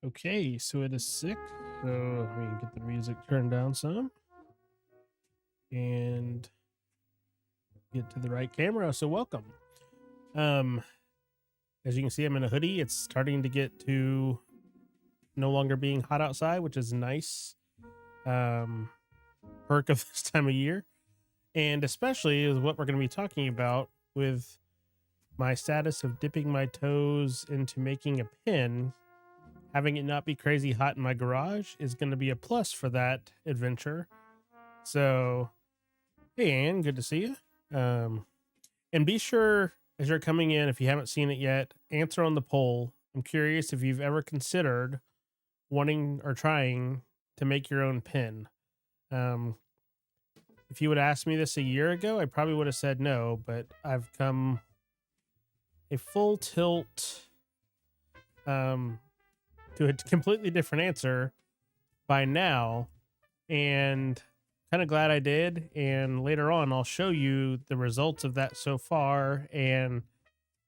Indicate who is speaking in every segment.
Speaker 1: Okay, so it is 6. So let me get the music turned down some and get to the right camera. So welcome. As you can see, I'm in a hoodie. It's starting to get to no longer being hot outside, which is nice. Perk of this time of year. And especially is what we're going to be talking about with my status of dipping my toes into making a pin. Having it not be crazy hot in my garage is going to be a plus for that adventure. So, hey, Ann, good to see you. And be sure, as you're coming in, if you haven't seen it yet, answer on the poll. I'm curious if you've ever considered wanting or trying to make your own pin. If you would ask me this a year ago, I probably would have said no, but I've come a full tilt to a completely different answer by now, and kind of glad I did. And later on, I'll show you the results of that so far, and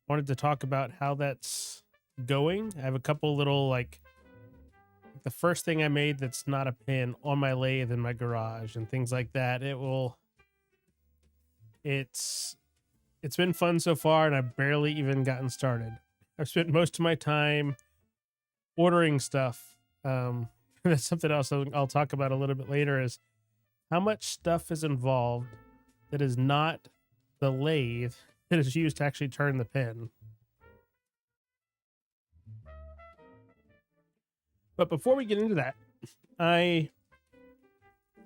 Speaker 1: wanted to talk about how that's going. I have a couple little, like, the first thing I made that's not a pin on my lathe in my garage and things like that. It's been fun so far, and I've barely even gotten started. I've spent most of my time ordering stuff. That's something else I'll talk about a little bit later, is how much stuff is involved that is not the lathe that is used to actually turn the pin. But before we get into that, I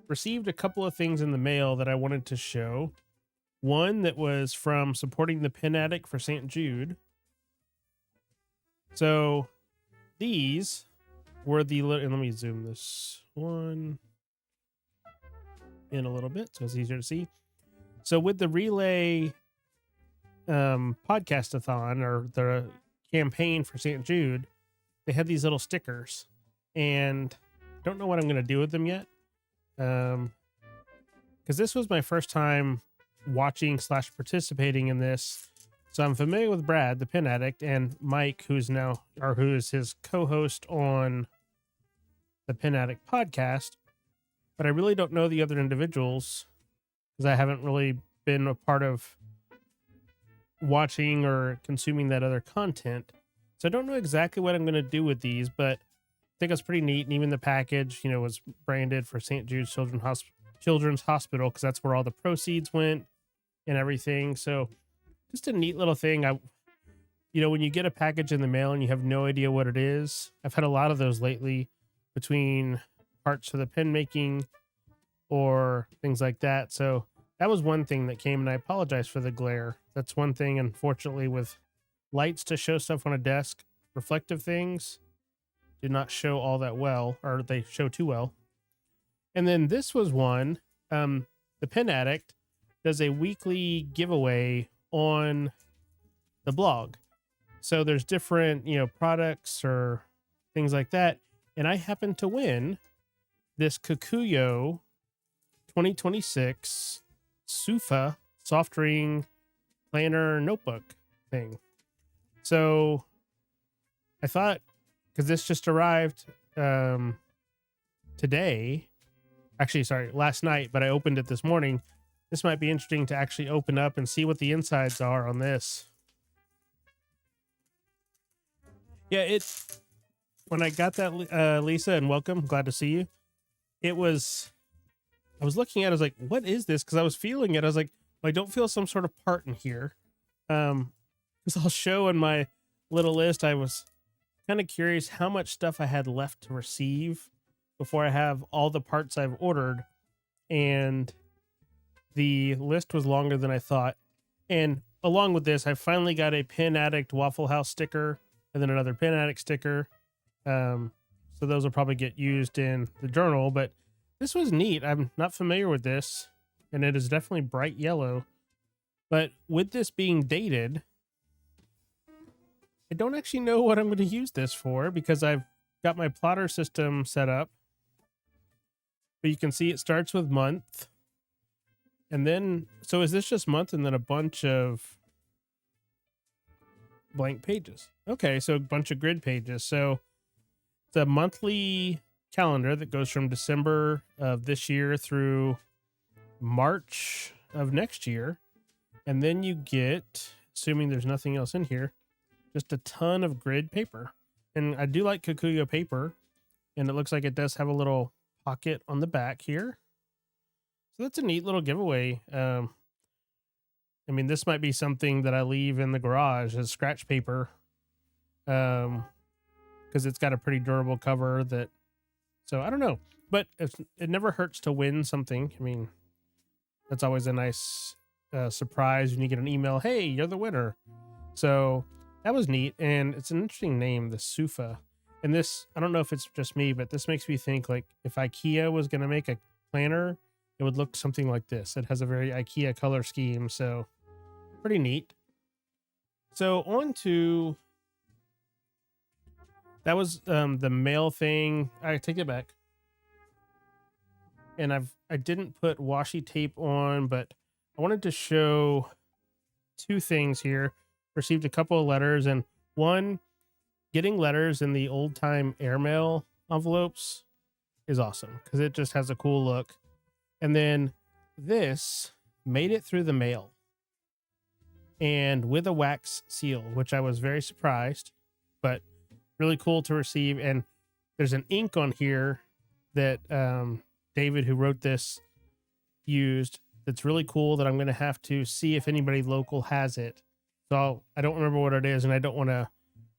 Speaker 1: received a couple of things in the mail that I wanted to show. One that was from supporting the Pin Addict for St. Jude. So these were and let me zoom this one in a little bit so it's easier to see. So with the relay podcast-a-thon, or the campaign for St. Jude, they had these little stickers, and I don't know what I'm going to do with them yet. Because this was my first time watching / participating in this. So I'm familiar with Brad, the Pin Addict, and Mike, who is his co-host on the Pin Addict podcast. But I really don't know the other individuals, because I haven't really been a part of watching or consuming that other content. So I don't know exactly what I'm going to do with these, but I think it's pretty neat. And even the package, was branded for St. Jude's Children's Hospital, because that's where all the proceeds went and everything. So just a neat little thing. When you get a package in the mail and you have no idea what it is, I've had a lot of those lately, between parts for the pin making or things like that. So that was one thing that came, and I apologize for the glare. That's one thing, unfortunately, with lights to show stuff on a desk. Reflective things do not show all that well, or they show too well. And then this was one. The Pin Addict does a weekly giveaway on the blog. So there's different, products or things like that. And I happened to win this Kikuyo 2026 Sufa soft ring planner notebook thing. So I thought, because this just arrived today, actually, sorry, last night, but I opened it this morning. This might be interesting to actually open up and see what the insides are on this. Yeah, when I got that, Lisa, and welcome, glad to see you. I was looking at it, I was like, what is this? Because I was feeling it. I was like, well, I don't feel some sort of part in here. Because I'll show in my little list, I was kind of curious how much stuff I had left to receive before I have all the parts I've ordered. And the list was longer than I thought. And along with this, I finally got a Pin Addict Waffle House sticker and then another Pin Addict sticker. So those will probably get used in the journal, but this was neat. I'm not familiar with this, and it is definitely bright yellow. But with this being dated, I don't actually know what I'm going to use this for because I've got my plotter system set up. But you can see it starts with month. And then, so is this just month and then a bunch of blank pages? Okay, so a bunch of grid pages. So it's a monthly calendar that goes from December of this year through March of next year. And then you get, assuming there's nothing else in here, just a ton of grid paper. And I do like Kikuyo paper, and it looks like it does have a little pocket on the back here. So that's a neat little giveaway. I mean, this might be something that I leave in the garage as scratch paper, because it's got a pretty durable cover that, so I don't know, but it never hurts to win something. I mean, that's always a nice surprise when you get an email, hey, you're the winner. So that was neat. And it's an interesting name, the Sufa. And this, I don't know if it's just me, but this makes me think like if IKEA was going to make a planner, it would look something like this. It has a very IKEA color scheme. So pretty neat. So on to, that was the mail thing. I take it back. And I didn't put washi tape on, but I wanted to show two things here. Received a couple of letters, and one, getting letters in the old time airmail envelopes is awesome because it just has a cool look. And then this made it through the mail and with a wax seal, which I was very surprised, but really cool to receive. And there's an ink on here that David, who wrote this, used. That's really cool that I'm going to have to see if anybody local has it. So I don't remember what it is, and I don't want to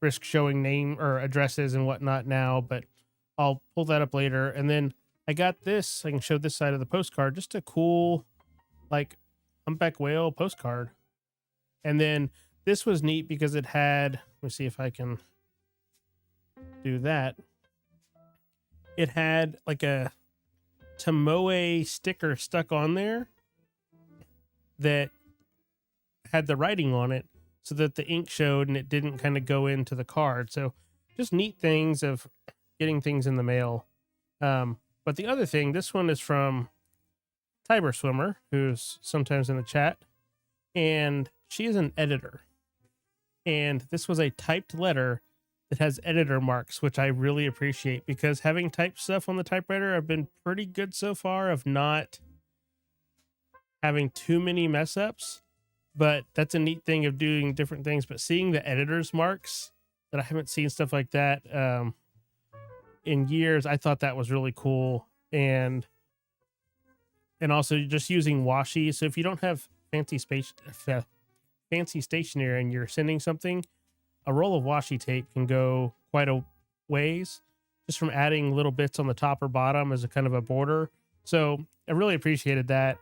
Speaker 1: risk showing name or addresses and whatnot now, but I'll pull that up later. And then I got this. I can show this side of the postcard. Just a cool, like, humpback whale postcard. And then this was neat because it had, let me see if I can do that. It had like a Tomoe sticker stuck on there that had the writing on it so that the ink showed and it didn't kind of go into the card. So just neat things of getting things in the mail. But the other thing, this one is from Tiber Swimmer, who's sometimes in the chat, and she is an editor. And this was a typed letter that has editor marks, which I really appreciate because having typed stuff on the typewriter, I've been pretty good so far of not having too many mess ups. But that's a neat thing of doing different things. But seeing the editor's marks, that I haven't seen stuff like that in years, I thought that was really cool. And also just using washi. So if you don't have fancy stationery and you're sending something, a roll of washi tape can go quite a ways just from adding little bits on the top or bottom as a kind of a border. So I really appreciated that,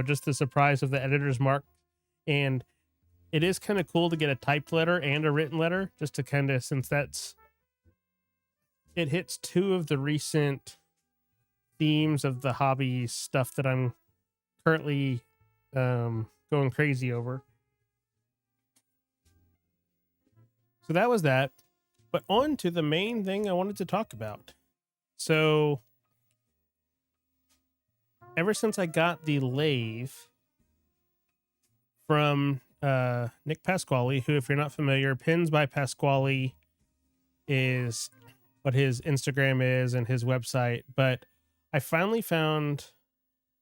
Speaker 1: just the surprise of the editor's mark. And it is kind of cool to get a typed letter and a written letter just to kind of, since it hits two of the recent themes of the hobby stuff that I'm currently going crazy over. So that was that. But on to the main thing I wanted to talk about. So ever since I got the lathe from Nic Pasquale, who, if you're not familiar, Pins by Pasquale is what his Instagram is and his website. But I finally found,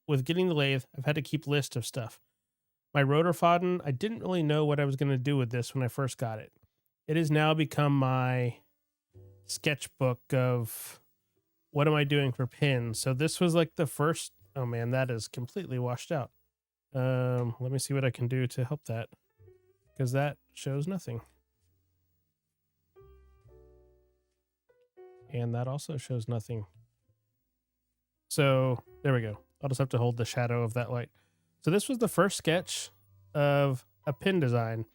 Speaker 1: with getting the lathe, I've had to keep list of stuff. My rotor fodden, I didn't really know what I was going to do with this when I first got it. It has now become my sketchbook of what am I doing for pins. So this was like the first, oh man, that is completely washed out. Let me see what I can do to help that, because that shows nothing. And that also shows nothing. So there we go. I'll just have to hold the shadow of that light. So this was the first sketch of a pin design.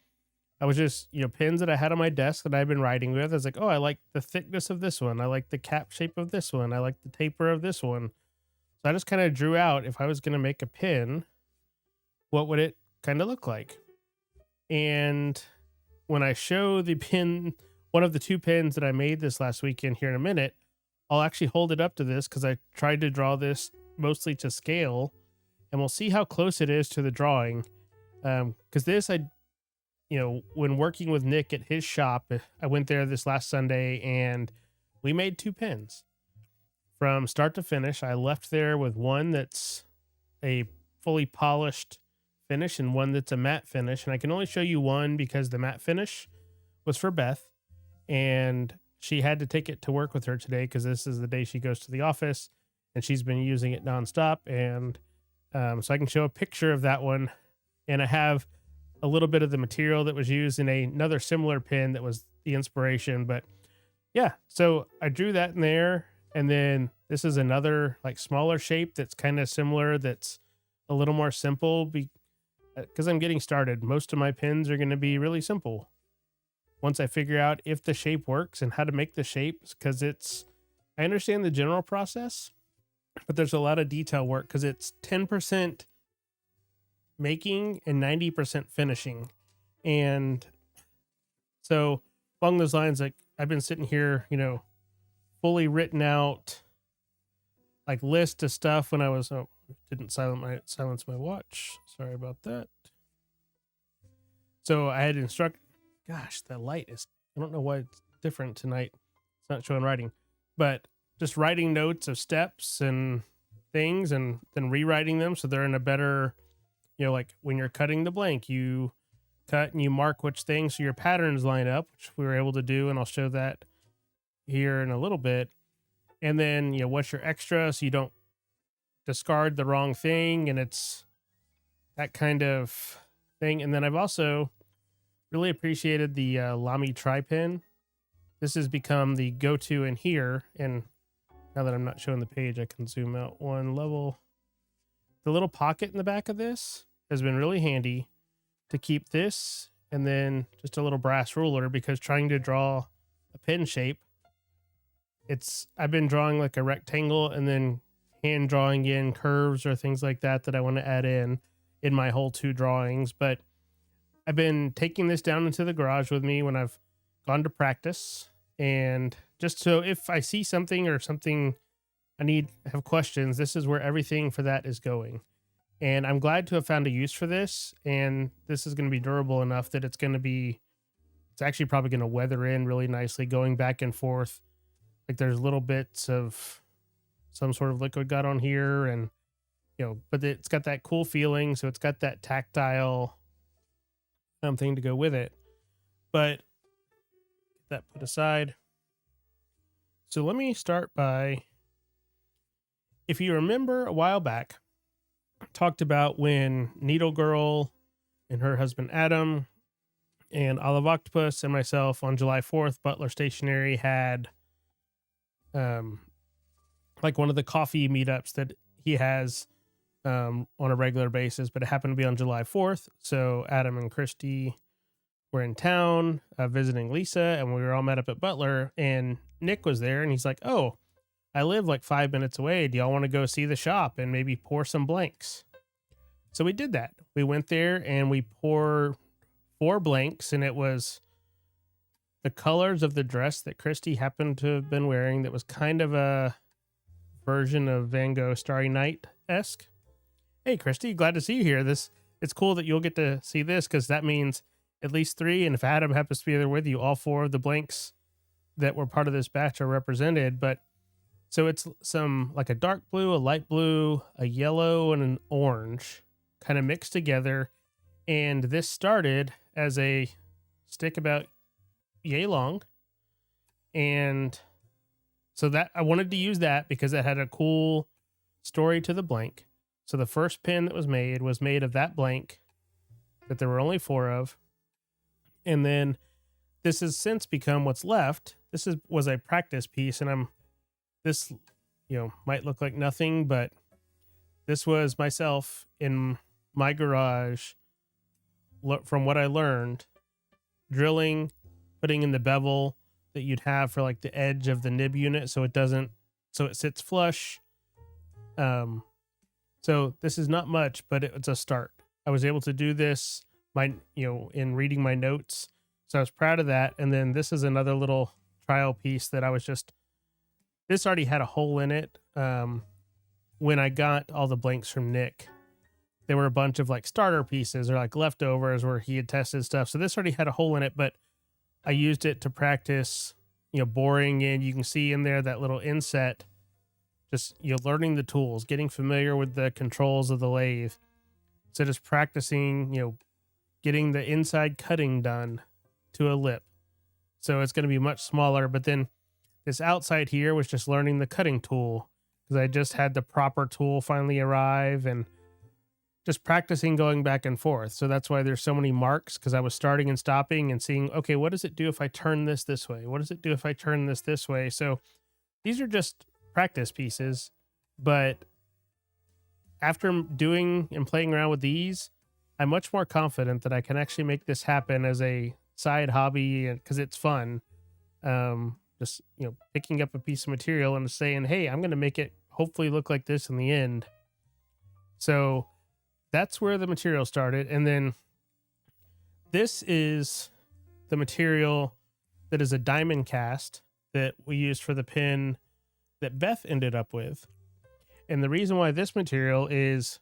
Speaker 1: I was just, pins that I had on my desk that I've been writing with. I was like, oh, I like the thickness of this one. I like the cap shape of this one. I like the taper of this one. So I just kind of drew out, if I was going to make a pin, what would it kind of look like? And when I show the pin, one of the two pins that I made this last weekend here in a minute, I'll actually hold it up to this because I tried to draw this mostly to scale, and we'll see how close it is to the drawing. Because this, when working with Nick at his shop, I went there this last Sunday and we made two pins from start to finish. I left there with one that's a fully polished finish and one that's a matte finish. And I can only show you one because the matte finish was for Beth, and she had to take it to work with her today because this is the day she goes to the office, and she's been using it nonstop. And so I can show a picture of that one, and I have a little bit of the material that was used in another similar pin that was the inspiration. But yeah, so I drew that in there. And then this is another like smaller shape that's kind of similar, that's a little more simple because I'm getting started. Most of my pins are going to be really simple once I figure out if the shape works and how to make the shapes, because I understand the general process, but there's a lot of detail work because it's 10% making and 90% finishing. And so along those lines, like I've been sitting here, fully written out like list of stuff when I was, didn't silence my watch. Sorry about that. So I had gosh, that light is, I don't know why it's different tonight. It's not showing writing, but just writing notes of steps and things and then rewriting them so they're in a better, like when you're cutting the blank, you cut and you mark which things so your patterns line up, which we were able to do. And I'll show that here in a little bit. And then, what's your extra so you don't discard the wrong thing. And it's that kind of thing. And then I've also really appreciated the Lamy tri-pin. This has become the go-to in here. And now that I'm not showing the page, I can zoom out one level. The little pocket in the back of this has been really handy to keep this, and then just a little brass ruler, because trying to draw a pin shape, I've been drawing like a rectangle and then hand drawing in curves or things like that I want to add in my whole two drawings. But I've been taking this down into the garage with me when I've gone to practice, and just so if I see something or something I have questions, this is where everything for that is going. And I'm glad to have found a use for this. And this is going to be durable enough that it's actually probably going to weather in really nicely, going back and forth. Like there's little bits of some sort of liquid got on here, and, but it's got that cool feeling. So it's got that tactile thing to go with it. But get that put aside. So let me start by, if you remember a while back, talked about when Needle Girl and her husband Adam and Olive Octopus and myself on July 4th, Butler Stationery had like one of the coffee meetups that he has on a regular basis, but it happened to be on July 4th. So Adam and Christy were in town visiting Lisa, and we were all met up at Butler, and Nick was there, and he's like, oh, I live like 5 minutes away. Do y'all want to go see the shop and maybe pour some blanks? So we did that. We went there and we poured 4 blanks, and it was the colors of the dress that Christy happened to have been wearing. That was kind of a version of Van Gogh Starry Night-esque. Hey, Christy, glad to see you here. It's cool that you'll get to see this, because that means at least 3. And if Adam happens to be there with you, all 4 of the blanks that were part of this batch are represented. But So it's some like a dark blue, a light blue, a yellow, and an orange kind of mixed together. And this started as a stick about yay long. And so that I wanted to use that because it had a cool story to the blank. So the first pin that was made of that blank that there were only 4 of. And then this has since become what's left. Was a practice piece, and this, might look like nothing, but this was myself in my garage from what I learned, drilling, putting in the bevel that you'd have for like the edge of the nib unit so it sits flush. So this is not much, but it's a start. I was able to do this in reading my notes. So I was proud of that. And then this is another little trial piece that this already had a hole in it. When I got all the blanks from Nic, there were a bunch of like starter pieces or like leftovers where he had tested stuff. So this already had a hole in it, but I used it to practice, boring in. You can see in there that little inset, just, learning the tools, getting familiar with the controls of the lathe. So just practicing, getting the inside cutting done to a lip. So it's going to be much smaller, but then this outside here was just learning the cutting tool because I just had the proper tool finally arrive and just practicing going back and forth. So that's why there's so many marks, because I was starting and stopping and seeing, okay, what does it do if I turn this way? What does it do if I turn this way? So these are just practice pieces, but after doing and playing around with these, I'm much more confident that I can actually make this happen as a side hobby because it's fun. Just, picking up a piece of material and saying, hey, I'm going to make it hopefully look like this in the end. So that's where the material started. And then this is the material that is a diamond cast that we used for the pin that Beth ended up with. And the reason why this material is,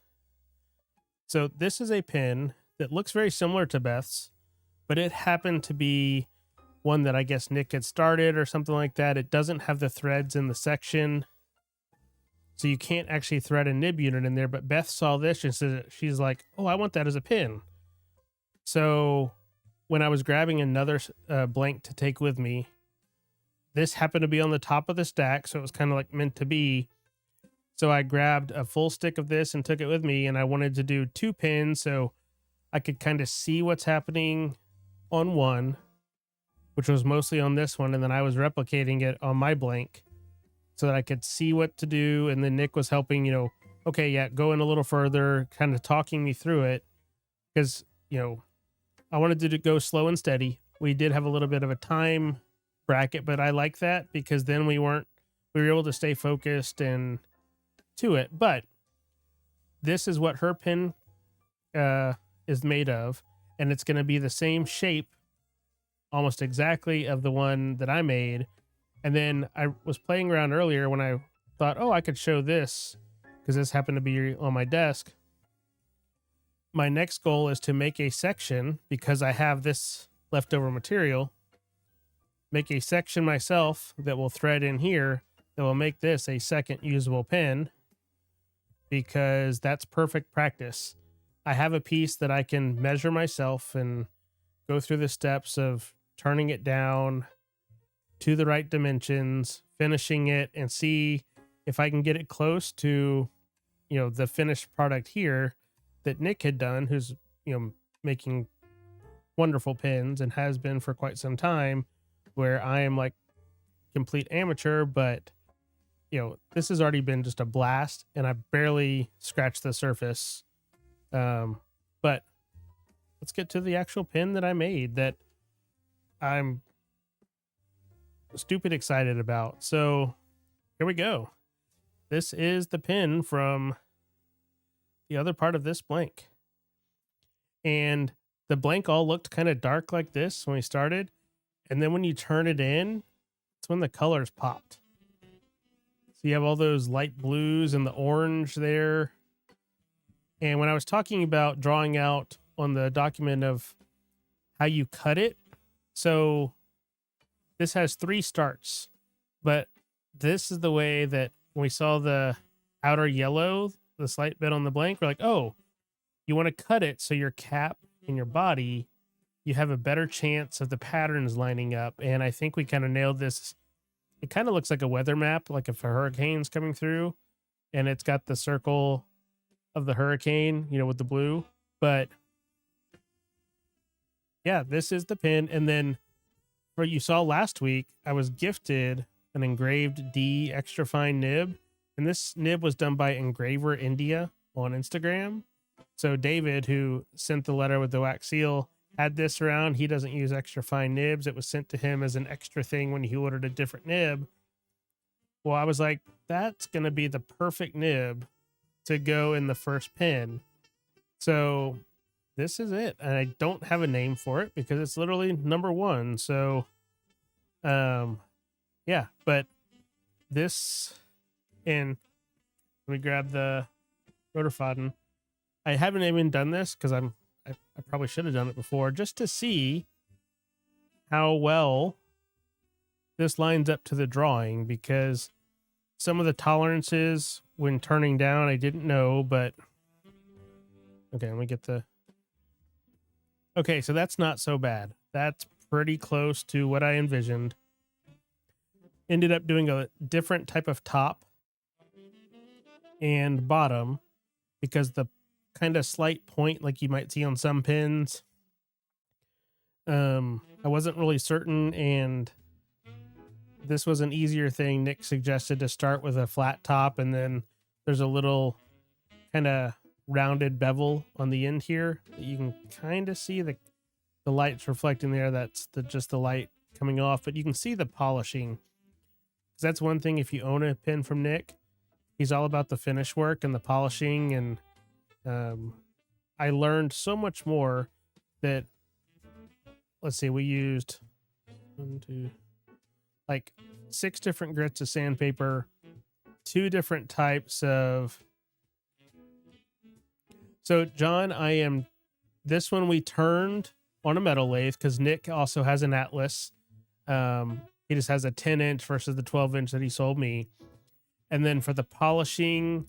Speaker 1: so this is a pin that looks very similar to Beth's, but it happened to be one that I guess Nic had started or something like that. It doesn't have the threads in the section, so you can't actually thread a nib unit in there. But Beth saw this and she's like, oh, I want that as a pin. So when I was grabbing another blank to take with me, this happened to be on the top of the stack, so it was kind of like meant to be. So I grabbed a full stick of this and took it with me, and I wanted to do 2 pins so I could kind of see what's happening on one, which was mostly on this one, and then I was replicating it on my blank so that I could see what to do. And then Nic was helping, okay, yeah, go in a little further, kind of talking me through it, because, I wanted to go slow and steady. We did have a little bit of a time bracket, but I like that because then we were able to stay focused and to it. But this is what her pin is made of, and it's going to be the same shape almost exactly of the one that I made. And then I was playing around earlier when I thought, oh, I could show this because this happened to be on my desk. My next goal is to make a section, because I have this leftover material, make a section myself that will thread in here that will make this a second usable pin, because that's perfect practice. I have a piece that I can measure myself and go through the steps of turning it down to the right dimensions, finishing it, and see if I can get it close to, the finished product here that Nic had done, who's, making wonderful pins and has been for quite some time, where I am like complete amateur, but this has already been just a blast and I barely scratched the surface. But let's get to the actual pin that I made that I'm stupid excited about. So here we go. This is the pin from the other part of this blank. And the blank all looked kind of dark like this when we started. And then when you turn it in, it's when the colors popped. So you have all those light blues and the orange there. And when I was talking about drawing out on the document of how you cut it, so this has 3 starts, but this is the way that when we saw the outer yellow, the slight bit on the blank, we're like, oh, you want to cut it so your cap and your body, you have a better chance of the patterns lining up. And I think we kind of nailed this. It kind of looks like a weather map, like if a hurricane's coming through, and it's got the circle of the hurricane, with the blue. But yeah, this is the pin. And then what you saw last week, I was gifted an engraved D extra fine nib. And this nib was done by Engraver India on Instagram. So David, who sent the letter with the wax seal, had this around. He doesn't use extra fine nibs. It was sent to him as an extra thing when he ordered a different nib. Well, I was like, that's going to be the perfect nib to go in the first pin. So this is it. And I don't have a name for it because it's literally number one. So, yeah, but this, and let me grab the rotor. I haven't even done this because I probably should have done it before, just to see how well this lines up to the drawing, because some of the tolerances when turning down, I didn't know, but okay, let me get okay, so that's not so bad. That's pretty close to what I envisioned. Ended up doing a different type of top and bottom because the kind of slight point like you might see on some pins, I wasn't really certain, and this was an easier thing. Nick suggested to start with a flat top, and then there's a little kind of rounded bevel on the end here that you can kind of see the lights reflecting there. That's just the light coming off, but you can see the polishing, because that's one thing. If you own a pin from Nick, he's all about the finish work and the polishing, and I learned so much more that, let's see, we used 6 different grits of sandpaper, 2 different types of. So John, this one we turned on a metal lathe because Nick also has an Atlas. He just has a 10-inch versus the 12-inch that he sold me. And then for the polishing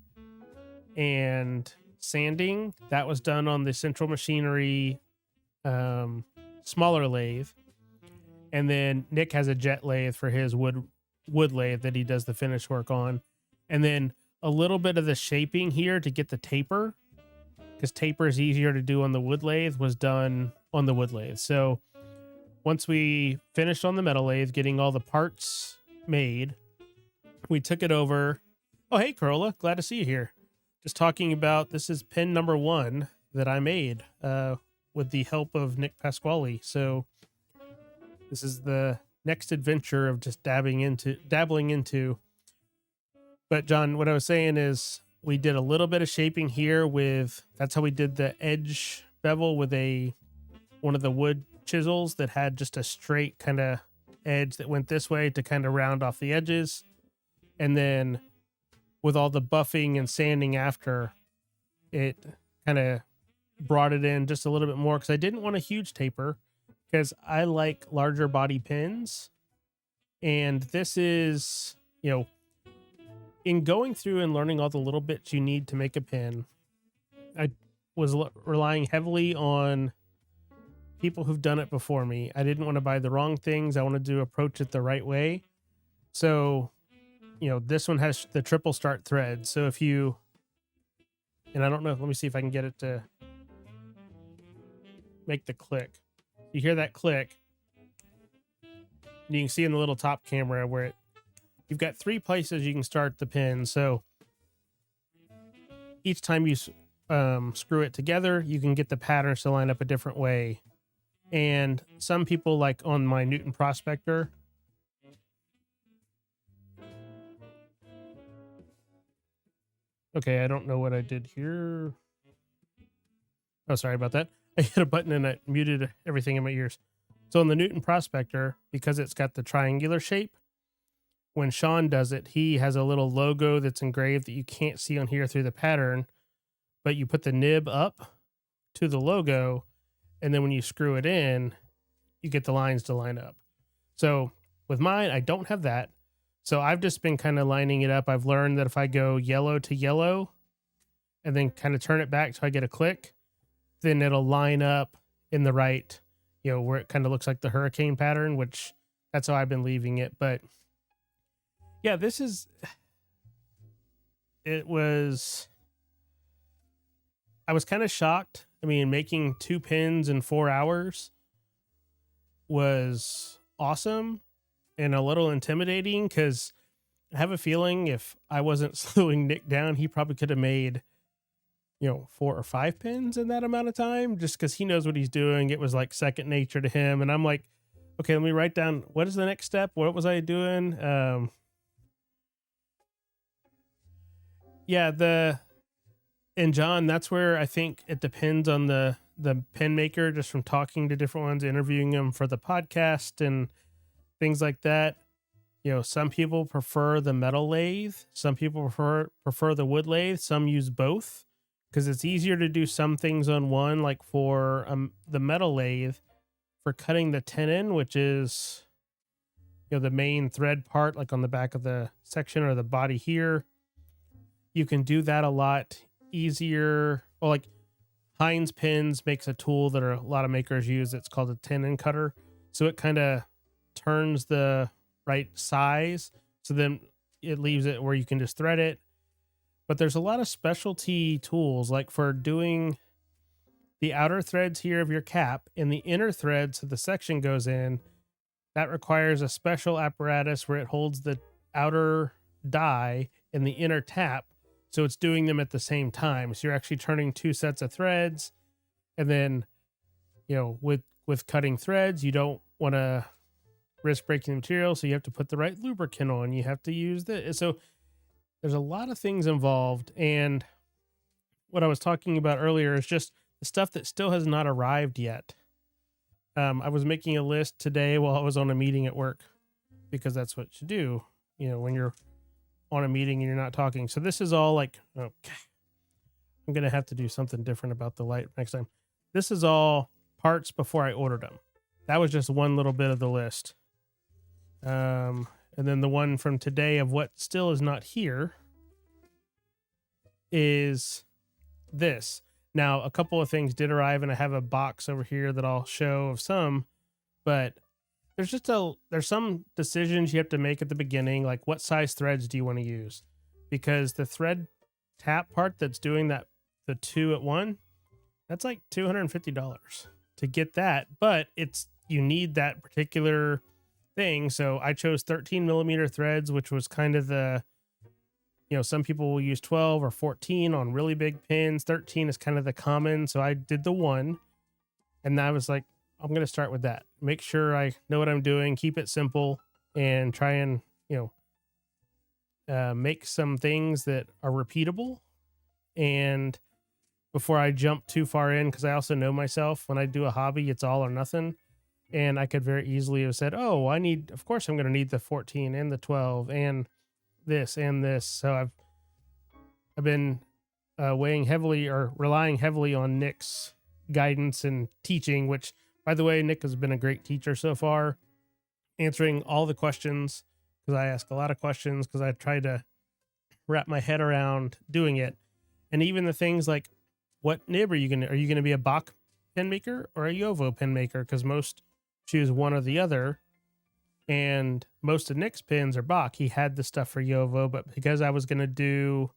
Speaker 1: and sanding, that was done on the Central Machinery smaller lathe. And then Nick has a jet lathe for his wood lathe that he does the finish work on. And then a little bit of the shaping here to get the taper, because taper is easier to do on the wood lathe, was done on the wood lathe. So once we finished on the metal lathe, getting all the parts made, we took it over. Oh, hey, Corolla. Glad to see you here. Just talking about, this is pin number 1 that I made with the help of Nic Pasquale. So this is the next adventure of just dabbling into. But John, what I was saying is we did a little bit of shaping here that's how we did the edge bevel with one of the wood chisels that had just a straight kind of edge that went this way to kind of round off the edges. And then with all the buffing and sanding after, it kind of brought it in just a little bit more, because I didn't want a huge taper because I like larger body pins. And this is, in going through and learning all the little bits you need to make a pin, I was relying heavily on people who've done it before me. I didn't want to buy the wrong things. I wanted to approach it the right way. So, this one has the triple start thread. So if you, and I don't know, let me see if I can get it to make the click. You hear that click, and you can see in the little top camera where you've got 3 places you can start the pin. So each time you screw it together, you can get the patterns to line up a different way. And some people, like on my Newton Prospector, okay, I don't know what I did here. Oh, sorry about that. I hit a button and it muted everything in my ears. So on the Newton Prospector, because it's got the triangular shape, when Sean does it, he has a little logo that's engraved that you can't see on here through the pattern, but you put the nib up to the logo, and then when you screw it in, you get the lines to line up. So with mine, I don't have that. So I've just been kind of lining it up. I've learned that if I go yellow to yellow and then kind of turn it back so I get a click, then it'll line up in the right, where it kind of looks like the hurricane pattern, which that's how I've been leaving it. But yeah, I was kind of shocked. I mean, making 2 pins in 4 hours was awesome and a little intimidating, because I have a feeling if I wasn't slowing Nick down, he probably could have made 4 or 5 pins in that amount of time, just because he knows what he's doing. It was like second nature to him. And I'm like, okay, let me write down, what is the next step? What was I doing? And John, that's where I think it depends on the pen maker, just from talking to different ones, interviewing them for the podcast and things like that. Some people prefer the metal lathe. Some people prefer the wood lathe. Some use both, because it's easier to do some things on one, like for the metal lathe, for cutting the tenon, which is the main thread part, like on the back of the section or the body here. You can do that a lot easier. Well, like Heinz Pins makes a tool that a lot of makers use. It's called a tenon cutter. So it kind of turns the right size. So then it leaves it where you can just thread it. But there's a lot of specialty tools, like for doing the outer threads here of your cap and the inner threads so the section goes in. That requires a special apparatus where it holds the outer die and the inner tap, so it's doing them at the same time. So you're actually turning 2 sets of threads. And then, with cutting threads, you don't want to risk breaking the material. So you have to put the right lubricant on. You have to use this. So there's a lot of things involved. And what I was talking about earlier is just the stuff that still has not arrived yet. I was making a list today while I was on a meeting at work, because that's what you do, when you're on a meeting and you're not talking. So this is all like, okay, I'm going to have to do something different about the light next time. This is all parts before I ordered them. That was just one little bit of the list. And then the one from today of what still is not here is this. Now, a couple of things did arrive, and I have a box over here that I'll show of some, but there's some decisions you have to make at the beginning, like what size threads do you want to use? Because the thread tap part that's doing that, the 2 at 1, that's like $250 to get that, but you need that particular thing. So I chose 13 millimeter threads, which was kind of the, some people will use 12 or 14 on really big pins. 13 is kind of the common. So I did the 1, and I was like, I'm going to start with that. Make sure I know what I'm doing, keep it simple, and try and, make some things that are repeatable. And before I jump too far in, because I also know myself, when I do a hobby, it's all or nothing. And I could very easily have said, oh, of course I'm going to need the 14 and the 12 and this and this. So I've been relying heavily on Nick's guidance and teaching, which, by the way, Nick has been a great teacher so far, answering all the questions, because I ask a lot of questions, because I try to wrap my head around doing it. And even the things like, what nib are you going to be a Bach pen maker or a Yovo pen maker? Because most choose one or the other. And most of Nick's pins are Bach. He had the stuff for Yovo, but because I was going to do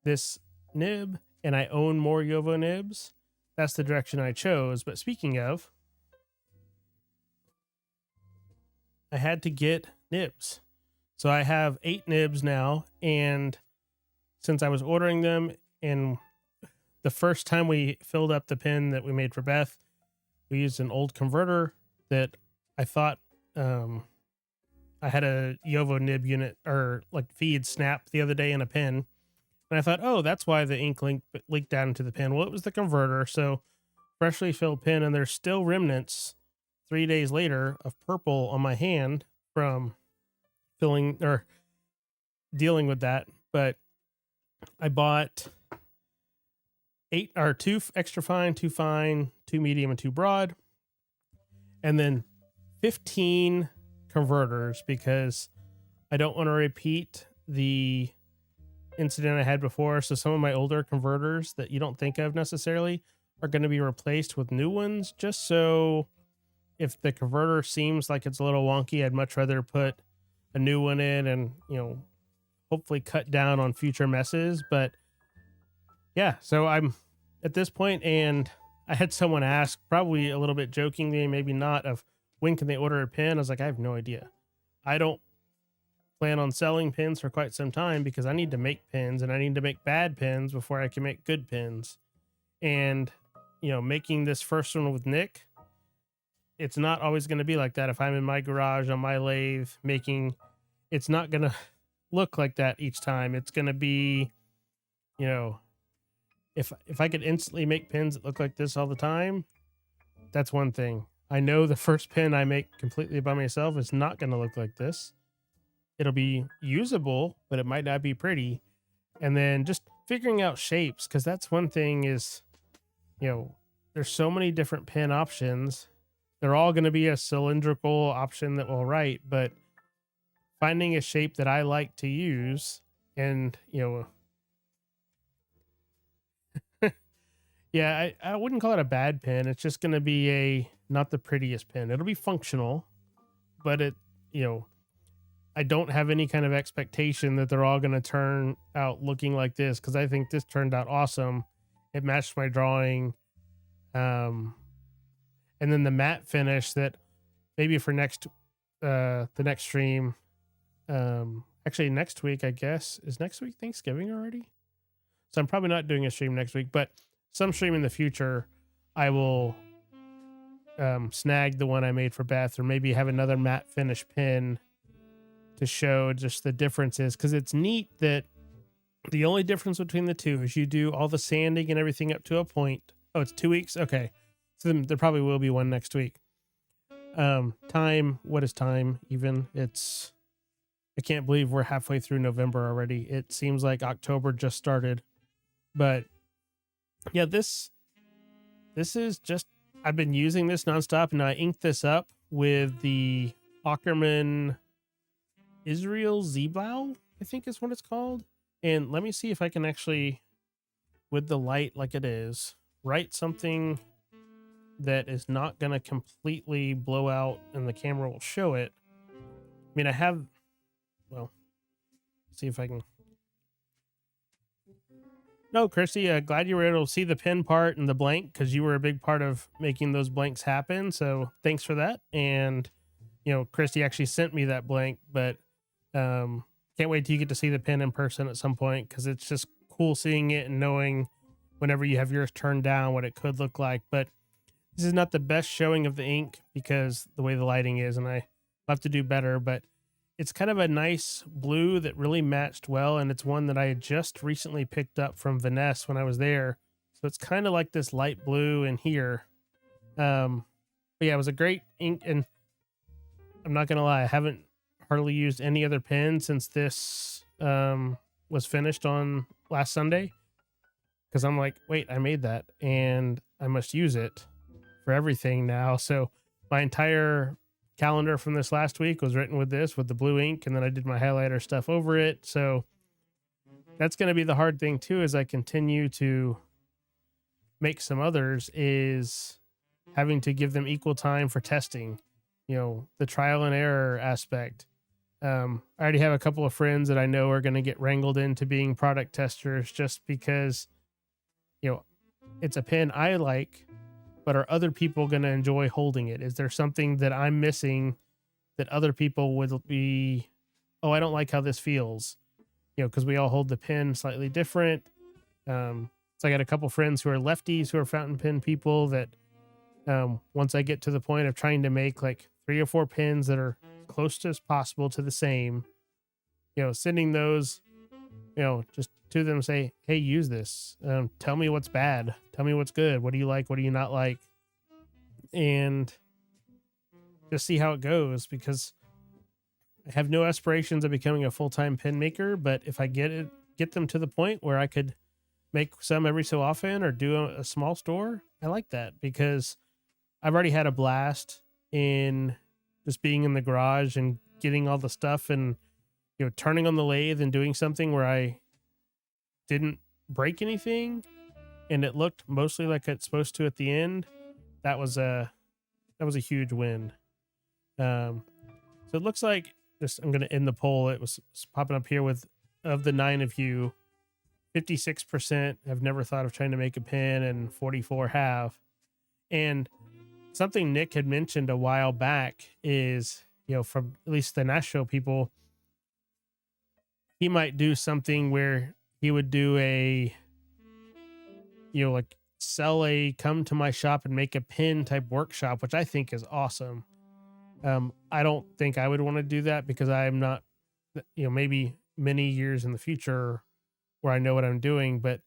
Speaker 1: this nib and I own more Yovo nibs, that's the direction I chose. But speaking of, I had to get nibs. So I have 8 nibs now. And since I was ordering them, and the first time we filled up the pin that we made for Beth, we used an old converter that I thought, I had a Yovo nib unit or like feed snap the other day in a pin. And I thought, oh, that's why the ink leaked down into the pin. Well, it was the converter. So freshly filled pin, and there's still remnants 3 days later of purple on my hand from filling or dealing with that. But I bought 2 extra fine, 2 fine, 2 medium, and 2 broad, and then 15 converters, because I don't want to repeat the incident I had before. So some of my older converters that you don't think of necessarily are going to be replaced with new ones, just so if the converter seems like it's a little wonky, I'd much rather put a new one in and, hopefully cut down on future messes. But yeah, so I'm at this point, and I had someone ask, probably a little bit jokingly, maybe not, of when can they order a pin? I was like, I have no idea. I don't plan on selling pins for quite some time because I need to make pins, and I need to make bad pins before I can make good pins. And, making this first one with Nick, it's not always going to be like that. If I'm in my garage on my lathe making, it's not going to look like that each time. It's going to be, if I could instantly make pins that look like this all the time, that's one thing. I know the first pin I make completely by myself is not going to look like this. It'll be usable, but it might not be pretty. And then just figuring out shapes, because that's one thing is, there's so many different pin options. They're all going to be a cylindrical option that will write, but finding a shape that I like to use, and, yeah, I wouldn't call it a bad pin. It's just going to be not the prettiest pin. It'll be functional, but I don't have any kind of expectation that they're all going to turn out looking like this, because I think this turned out awesome. It matched my drawing. And then the matte finish that maybe for the next stream, actually next week, I guess. Is next week Thanksgiving already? So I'm probably not doing a stream next week, but some stream in the future, I will snag the one I made for Beth, or maybe have another matte finish pin to show just the differences. Because it's neat that the only difference between the two is you do all the sanding and everything up to a point. Oh, it's 2 weeks? Okay. So then there probably will be one next week. Time, what is time even? I can't believe we're halfway through November already. It seems like October just started. But yeah, this is just, I've been using this nonstop, and I inked this up with the Ackerman Israel Zeblau, I think is what it's called. And let me see if I can actually, with the light like it is, write something that is not going to completely blow out and the camera will show it. I mean, see if I can. No, Christy, glad you were able to see the pin part and the blank, because you were a big part of making those blanks happen. So thanks for that. And, Christy actually sent me that blank, but can't wait till you get to see the pin in person at some point, because it's just cool seeing it and knowing whenever you have yours turned down what it could look like. But this is not the best showing of the ink because the way the lighting is, and I have to do better, but it's kind of a nice blue that really matched well, and it's one that I had just recently picked up from Vanessa when I was there. So it's kind of like this light blue in here. But yeah, it was a great ink, and I'm not going to lie, I haven't hardly used any other pen since this was finished on last Sunday, because I'm like, wait, I made that, and I must use it for everything now. So my entire calendar from this last week was written with this, with the blue ink, and then I did my highlighter stuff over it. So that's going to be the hard thing too, as I continue to make some others, is having to give them equal time for testing, the trial and error aspect. I already have a couple of friends that I know are going to get wrangled into being product testers, just because, it's a pen I like, but are other people going to enjoy holding it? Is there something that I'm missing that other people would be, oh, I don't like how this feels, because we all hold the pen slightly different. So I got a couple friends who are lefties who are fountain pen people that, once I get to the point of trying to make like 3 or 4 pins that are close as possible to the same, sending those, just to them, say, hey, use this. Tell me what's bad. Tell me what's good. What do you like? What do you not like? And just see how it goes, because I have no aspirations of becoming a full-time pen maker, but if I get them to the point where I could make some every so often, or do a small store, I like that, because I've already had a blast in just being in the garage and getting all the stuff and turning on the lathe and doing something where I didn't break anything and it looked mostly like it's supposed to at the end, that was a huge win. So it looks like, just I'm going to end the poll. It was popping up here with, of the 9 of you, 56% have never thought of trying to make a pin and 44 have. And something Nick had mentioned a while back is, from at least the Nashville people, he might do something where he would do a, like sell a come to my shop and make a pin type workshop, which I think is awesome. I don't think I would want to do that because I'm not, maybe many years in the future where I know what I'm doing, but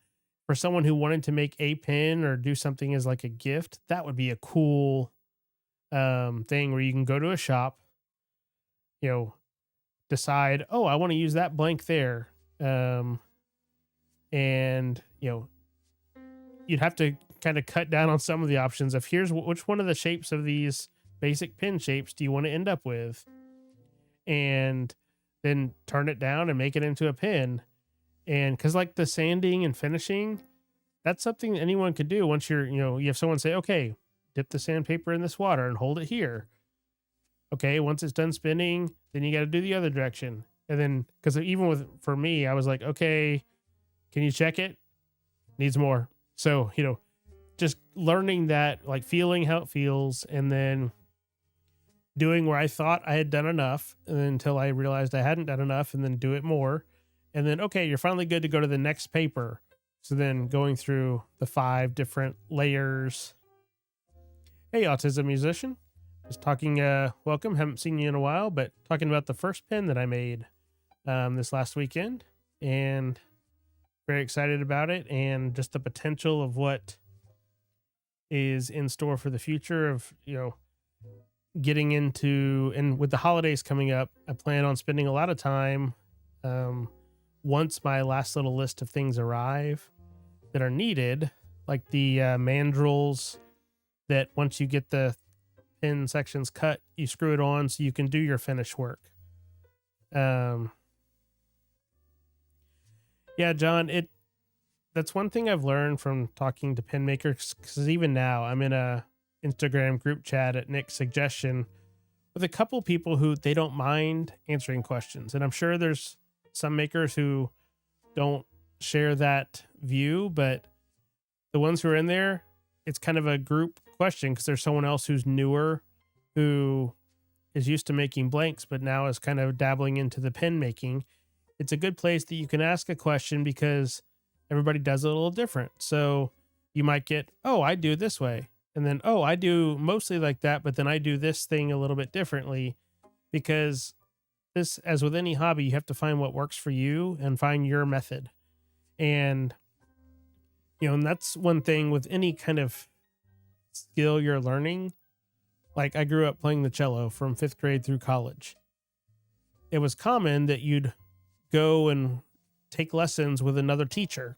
Speaker 1: for someone who wanted to make a pin or do something as like a gift, that would be a cool thing where you can go to a shop, decide, oh, I want to use that blank there. And you'd have to kind of cut down on some of the options of here's which one of the shapes of these basic pin shapes do you want to end up with, and then turn it down and make it into a pin. And because like the sanding and finishing, that's something anyone could do. Once you're, you have someone say, okay, dip the sandpaper in this water and hold it here. Okay, once it's done spinning, then you got to do the other direction. And then, because even for me, I was like, okay, can you check it? Needs more. So, just learning that, like feeling how it feels, and then doing where I thought I had done enough until I realized I hadn't done enough, and then do it more. And then, okay, you're finally good to go to the next paper. So then going through the 5 different layers. Hey, Autism Musician. Just talking, welcome. Haven't seen you in a while, but talking about the first pin that I made this last weekend. And very excited about it, and just the potential of what is in store for the future of, getting into, and with the holidays coming up, I plan on spending a lot of time once my last little list of things arrive that are needed, like the mandrels that once you get the pin sections cut, you screw it on so you can do your finish work. Yeah, John, that's one thing I've learned from talking to pin makers, because even now I'm in a Instagram group chat at Nick's suggestion with a couple people who they don't mind answering questions. And I'm sure there's some makers who don't share that view, but the ones who are in there, it's kind of a group question because there's someone else who's newer, who is used to making blanks, but now is kind of dabbling into the pin making. It's a good place that you can ask a question because everybody does it a little different. So you might get, oh, I do it this way. And then, oh, I do mostly like that, but then I do this thing a little bit differently, because this, as with any hobby, you have to find what works for you and find your method. And, and that's one thing with any kind of skill you're learning. Like I grew up playing the cello from 5th grade through college. It was common that you'd go and take lessons with another teacher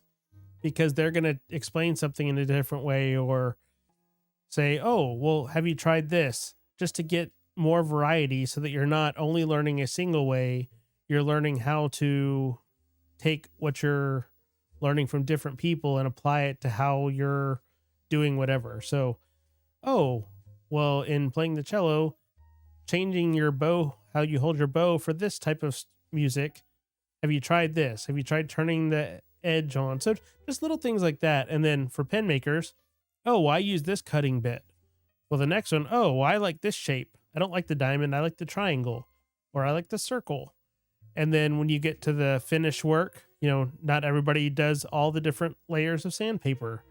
Speaker 1: because they're going to explain something in a different way, or say, oh, well, have you tried this? Just to get more variety so that you're not only learning a single way, you're learning how to take what you're learning from different people and apply it to how you're doing whatever. So, oh, well, in playing the cello, changing your bow, how you hold your bow for this type of music, have you tried this? Have you tried turning the edge on? So just little things like that. And then for pen makers, oh, I use this cutting bit. Well, the next one, oh, well, I like this shape. I don't like the diamond. I like the triangle, or I like the circle. And then when you get to the finish work, not everybody does all the different layers of sandpaper.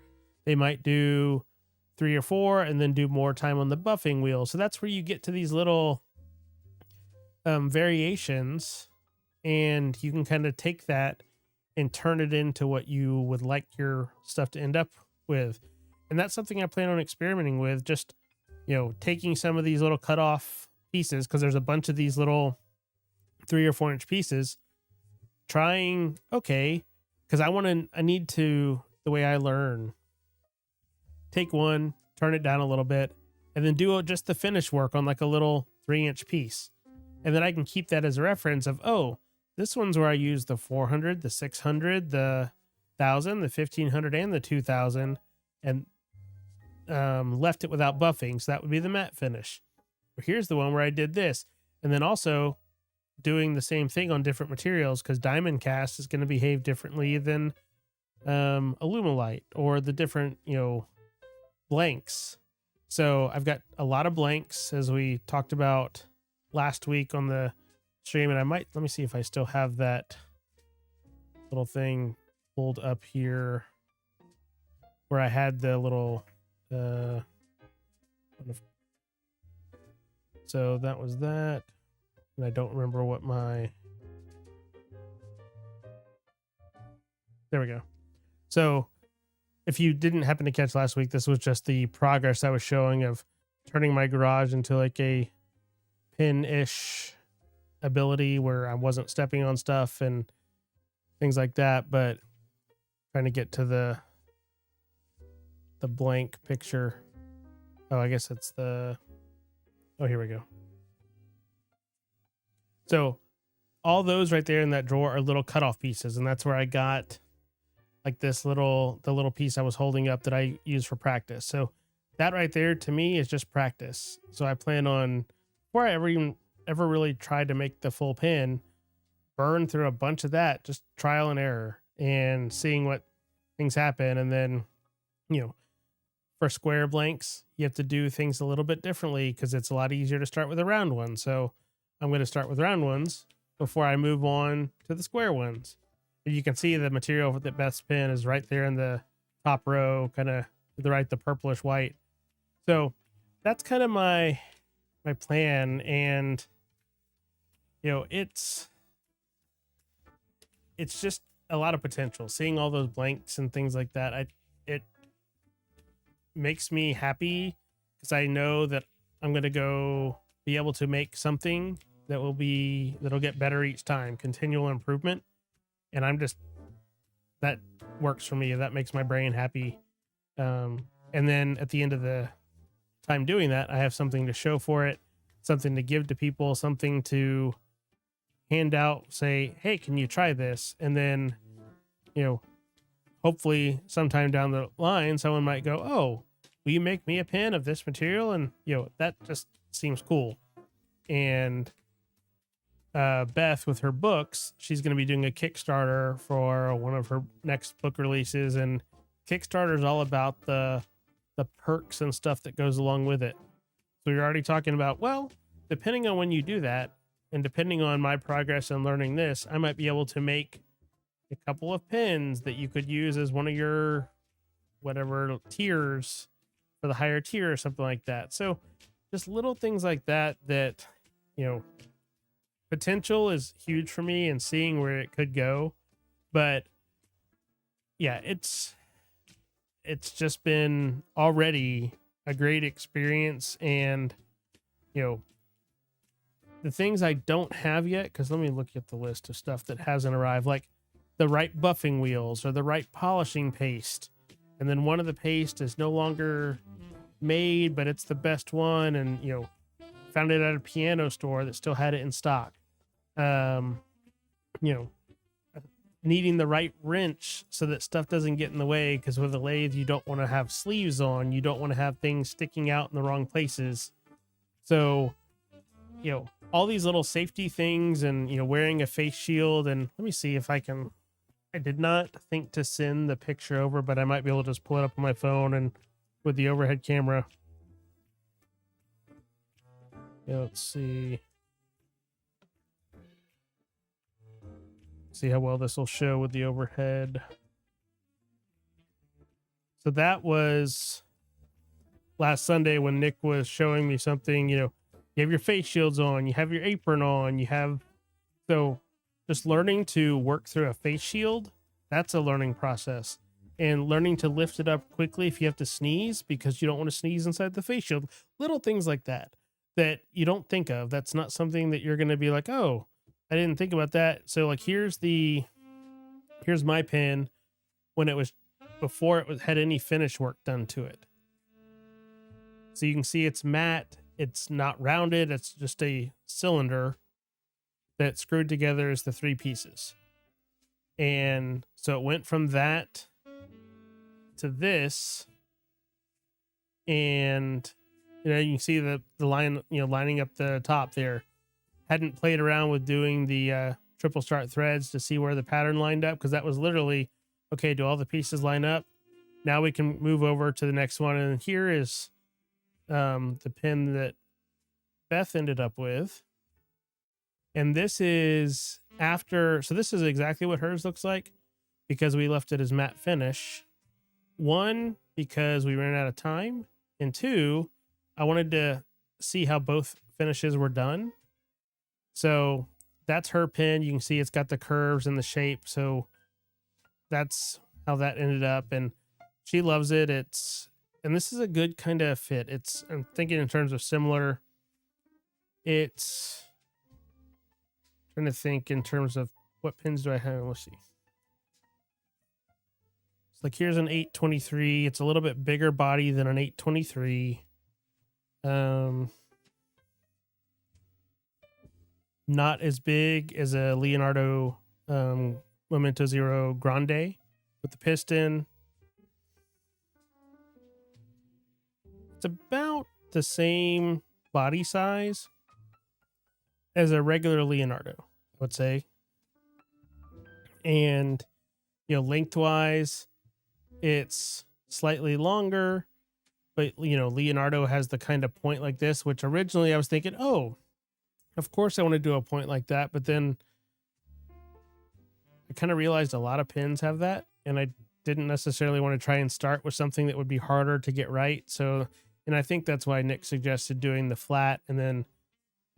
Speaker 1: They might do 3 or 4 and then do more time on the buffing wheel. So that's where you get to these little variations, and you can kind of take that and turn it into what you would like your stuff to end up with. And that's something I plan on experimenting with, just, taking some of these little cut off pieces, because there's a bunch of these little 3 or 4 inch pieces, trying, okay, because I need to, the way I learn, take one, turn it down a little bit, and then do just the finish work on like a little 3 inch piece. And then I can keep that as a reference of, oh, This one's where I use the 400, the 600, the 1000, the 1500, and the 2000, and left it without buffing. So that would be the matte finish. Here's the one where I did this, and then also doing the same thing on different materials, because diamond cast is going to behave differently than Alumilite or the different, blanks. So I've got a lot of blanks, as we talked about last week on the stream, and let me see if I still have that little thing pulled up here where I had the little so that was that, and I don't remember what there we go. So if you didn't happen to catch last week, this was just the progress I was showing of turning my garage into like a pin-ish ability where I wasn't stepping on stuff and things like that, but trying to get to the blank picture. Oh, I guess it's oh, here we go. So all those right there in that drawer are little cutoff pieces, and that's where I got like the little piece I was holding up that I use for practice. So that right there to me is just practice. So I plan on, before I ever really tried to make the full pin, burn through a bunch of that, just trial and error and seeing what things happen. And then, for square blanks, you have to do things a little bit differently because it's a lot easier to start with a round one. So I'm going to start with round ones before I move on to the square ones. You can see the material for the best pin is right there in the top row, kind of to the right, the purplish white. So that's kind of my plan. And, it's just a lot of potential. Seeing all those blanks and things like that, it makes me happy because I know that I'm going to go be able to make something that'll get better each time, continual improvement. And that works for me. That makes my brain happy. And then at the end of the time doing that, I have something to show for it, something to give to people, something to hand out, say, hey, can you try this? And then, hopefully sometime down the line, someone might go, oh, will you make me a pin of this material? And, that just seems cool. And Beth, with her books, she's going to be doing a Kickstarter for one of her next book releases, and Kickstarter is all about the perks and stuff that goes along with it. So you're already talking about, well, depending on when you do that, and depending on my progress in learning this, I might be able to make a couple of pins that you could use as one of your whatever tiers for the higher tier or something like that. So just little things like that, potential is huge for me and seeing where it could go. But yeah, it's just been already a great experience. And, the things I don't have yet, because let me look at the list of stuff that hasn't arrived, like the right buffing wheels or the right polishing paste. And then one of the paste is no longer made, but it's the best one. And, found it at a piano store that still had it in stock. Needing the right wrench so that stuff doesn't get in the way, because with a lathe, you don't want to have sleeves on. You don't want to have things sticking out in the wrong places. So, all these little safety things and, wearing a face shield. And let me see if I did not think to send the picture over, but I might be able to just pull it up on my phone and with the overhead camera. Let's see how well this will show with the overhead. So that was last Sunday when Nick was showing me something. You have your face shields on, you have your apron on, so just learning to work through a face shield, that's a learning process. And learning to lift it up quickly if you have to sneeze, because you don't want to sneeze inside the face shield. Little things like that you don't think of. That's not something that you're going to be like, oh, I didn't think about that. So like, here's my pin when it was before it had any finish work done to it. So you can see it's matte. It's not rounded. It's just a cylinder that screwed together as the 3 pieces. And so it went from that to this, and you can see the line, lining up the top there. Hadn't played around with doing the triple start threads to see where the pattern lined up, because that was literally, okay, do all the pieces line up? Now we can move over to the next one. And here is the pin that Beth ended up with. And this is after, so this is exactly what hers looks like, because we left it as matte finish. 1, because we ran out of time, and 2, I wanted to see how both finishes were done. So that's her pin. You can see it's got the curves and the shape. So that's how that ended up, and she loves it. And this is a good kind of fit. I'm thinking in terms of similar. It's trying to think in terms of what pins do I have. Let's see. It's like, here's an 823. It's a little bit bigger body than an 823. Not as big as a Leonardo Momento Zero Grande with the piston. It's about the same body size as a regular Leonardo, I would say. And, lengthwise, it's slightly longer, but, Leonardo has the kind of point like this, which originally I was thinking, oh, of course I want to do a point like that. But then I kind of realized a lot of pins have that, and I didn't necessarily want to try and start with something that would be harder to get right. So, and I think that's why Nick suggested doing the flat, and then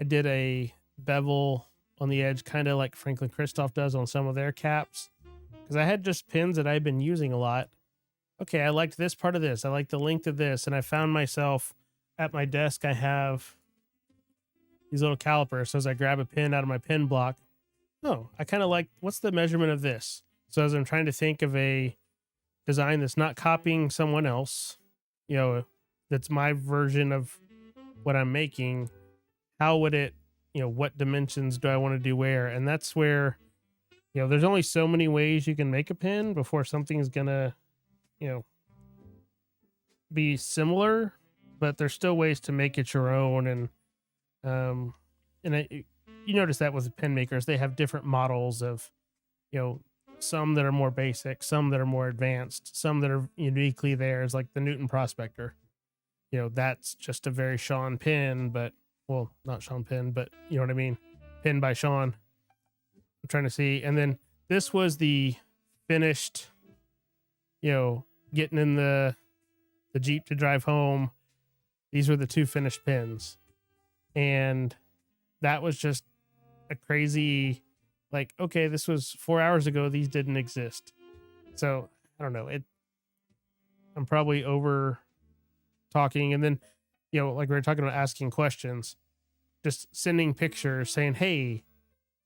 Speaker 1: I did a bevel on the edge, kind of like Franklin Christoph does on some of their caps, because I had just pins that I've been using a lot. Okay, I liked this part of this. I like the length of this, and I found myself at my desk. I have these little calipers. So as I grab a pin out of my pin block, oh, I kind of like, what's the measurement of this? So as I'm trying to think of a design that's not copying someone else, that's my version of what I'm making, how would it, what dimensions do I want to do where? And that's where, there's only so many ways you can make a pin before something's gonna, be similar, but there's still ways to make it your own. And you notice that with pin makers, they have different models of, some that are more basic, some that are more advanced, some that are uniquely theirs, like the Newton Prospector. That's just a very Sean pin, but, well, not Sean pin, but you know what I mean? Pin by Sean. I'm trying to see. And then this was the finished, getting in the Jeep to drive home. These were the 2 finished pins. And that was just a crazy, like, okay, this was 4 hours ago. These didn't exist. So I don't know. I'm probably over talking. And then, like we were talking about asking questions, just sending pictures saying, hey,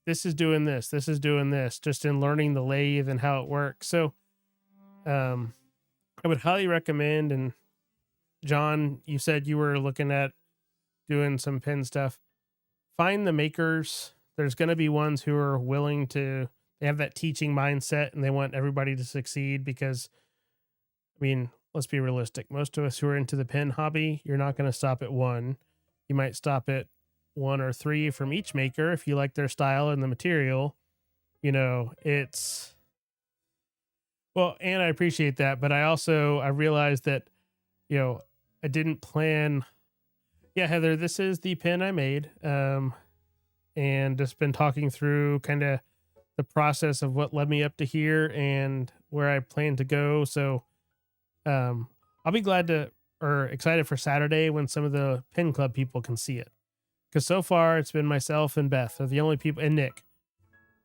Speaker 1: this is doing this. This is doing this, just in learning the lathe and how it works. So, I would highly recommend. And John, you said you were looking at doing some pin stuff. Find the makers. There's going to be ones who are willing to, they have that teaching mindset and they want everybody to succeed, because, let's be realistic. Most of us who are into the pin hobby, you're not going to stop at 1. You might stop at 1 or 3 from each maker if you like their style and the material. It's, well, and I appreciate that, but I realized that, I didn't plan. Yeah, Heather, this is the pin I made. And just been talking through kind of the process of what led me up to here and where I plan to go. So, I'll be excited for Saturday when some of the pin club people can see it. Because so far it's been myself and Beth are the only people, and Nick.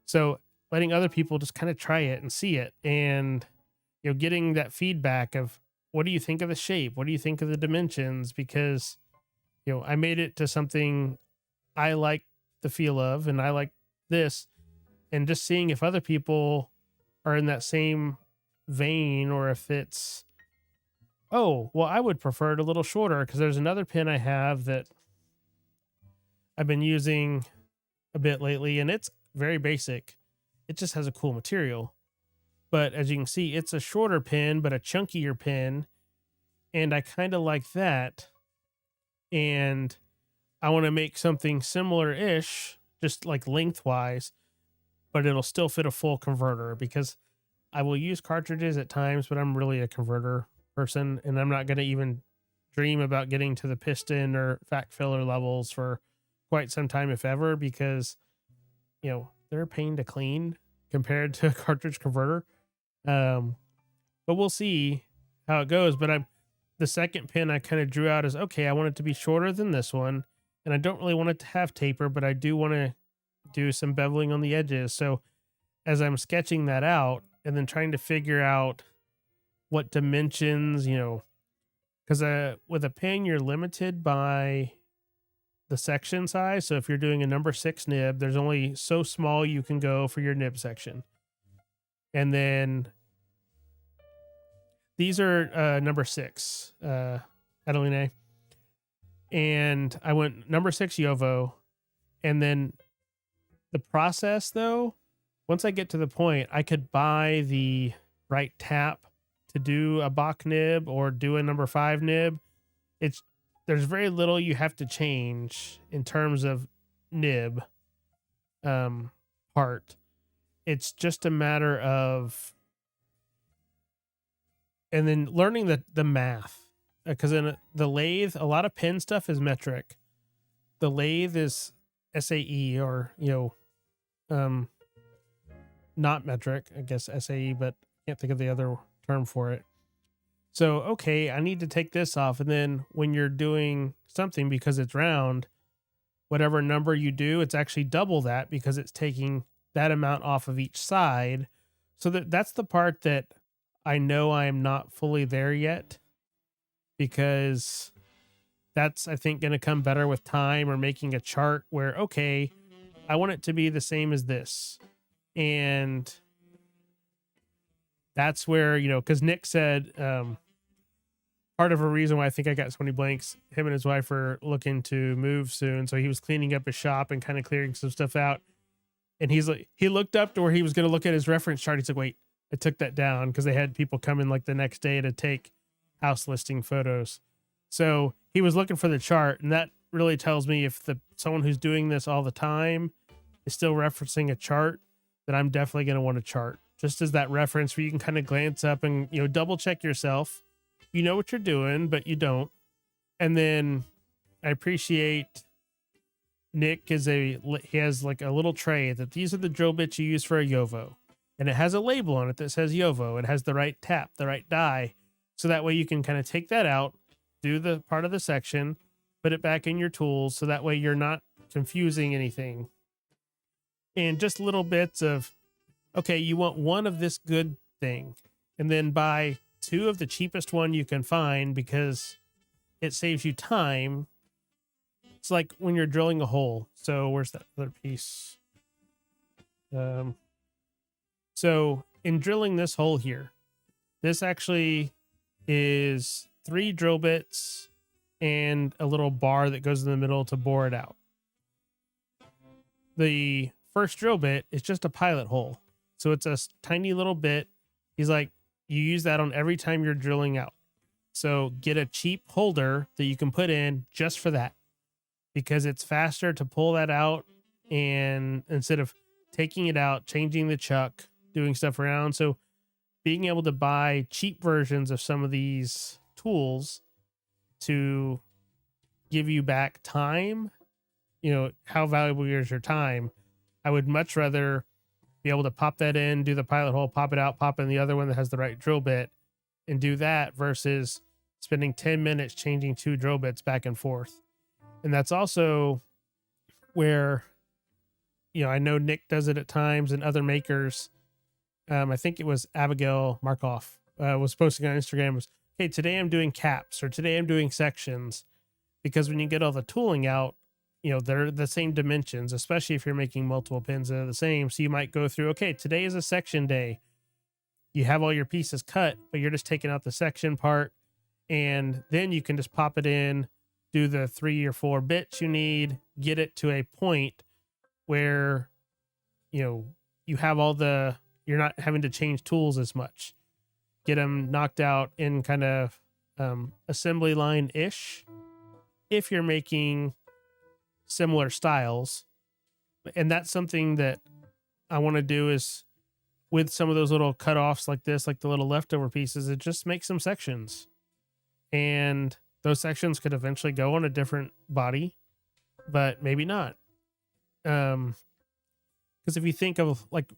Speaker 1: So letting other people just kind of try it and see it, and getting that feedback of, what do you think of the shape? What do you think of the dimensions? Because I made it to something I like the feel of, and I like this, and just seeing if other people are in that same vein, or if it's, oh, well, I would prefer it a little shorter, because there's another pin I have that I've been using a bit lately, and it's very basic. It just has a cool material. But as you can see, it's a shorter pin, but a chunkier pin. And I kind of like that. And I want to make something similar-ish, just like lengthwise, but it'll still fit a full converter, because I will use cartridges at times, but I'm really a converter person, and I'm not going to even dream about getting to the piston or vac filler levels for quite some time, if ever, because, they're a pain to clean compared to a cartridge converter. But we'll see how it goes. But the second pin I kind of drew out as, okay, I want it to be shorter than this one, and I don't really want it to have taper, but I do want to do some beveling on the edges. So as I'm sketching that out and then trying to figure out what dimensions, because with a pin, you're limited by the section size. So if you're doing a number 6 nib, there's only so small you can go for your nib section. And then these are number 6 Adeline, and I went number 6 Yovo. And then the process, though, once I get to the point, I could buy the right tap to do a Bach nib or do a number 5 nib. There's very little you have to change in terms of nib part. It's just a matter of, and then learning the math, because in the lathe, a lot of pin stuff is metric. The lathe is SAE, or not metric, I guess SAE, but can't think of the other term for it. So, okay, I need to take this off. And then when you're doing something, because it's round, whatever number you do, it's actually double that, because it's taking that amount off of each side. So that's the part that I know I'm not fully there yet, because that's, I think, going to come better with time, or making a chart where, okay, I want it to be the same as this. And that's where, because Nick said, part of a reason why I think I got so many blanks, him and his wife are looking to move soon. So he was cleaning up his shop and kind of clearing some stuff out. And he looked up to where he was going to look at his reference chart. He's like, wait, I took that down, because they had people come in like the next day to take house listing photos. So he was looking for the chart, and that really tells me if someone who's doing this all the time is still referencing a chart, then I'm definitely going to want a chart, just as that reference where you can kind of glance up and, double check yourself. You know what you're doing, but you don't. And then I appreciate Nick he has like a little tray that these are the drill bits you use for a Yovo. And it has a label on it that says Yovo. It has the right tap, the right die. So that way you can kind of take that out, do the part of the section, put it back in your tools. So that way you're not confusing anything. And just little bits of, okay, you want one of this good thing, and then buy 2 of the cheapest one you can find, because it saves you time. It's like when you're drilling a hole. So where's that other piece? So in drilling this hole here, this actually is 3 drill bits and a little bar that goes in the middle to bore it out. The first drill bit is just a pilot hole. So it's a tiny little bit. He's like, you use that on every time you're drilling out. So get a cheap holder that you can put in just for that, because it's faster to pull that out, and instead of taking it out, changing the chuck, doing stuff around. So being able to buy cheap versions of some of these tools to give you back time, how valuable is your time? I would much rather be able to pop that in, do the pilot hole, pop it out, pop in the other one that has the right drill bit, and do that, versus spending 10 minutes changing 2 drill bits back and forth. And that's also where, I know Nick does it at times, and other makers. I think it was Abigail Markoff was posting on Instagram, was, hey, today I'm doing caps, or today I'm doing sections, because when you get all the tooling out, they're the same dimensions, especially if you're making multiple pins that are the same. So you might go through, okay, today is a section day. You have all your pieces cut, but you're just taking out the section part, and then you can just pop it in, do the 3 or 4 bits you need, get it to a point where, you have you're not having to change tools as much. Get them knocked out in kind of assembly line ish if you're making similar styles. And that's something that I want to do is with some of those little cutoffs like this, like the little leftover pieces, it just makes some sections. And those sections could eventually go on a different body, but maybe not. Because if you think of like,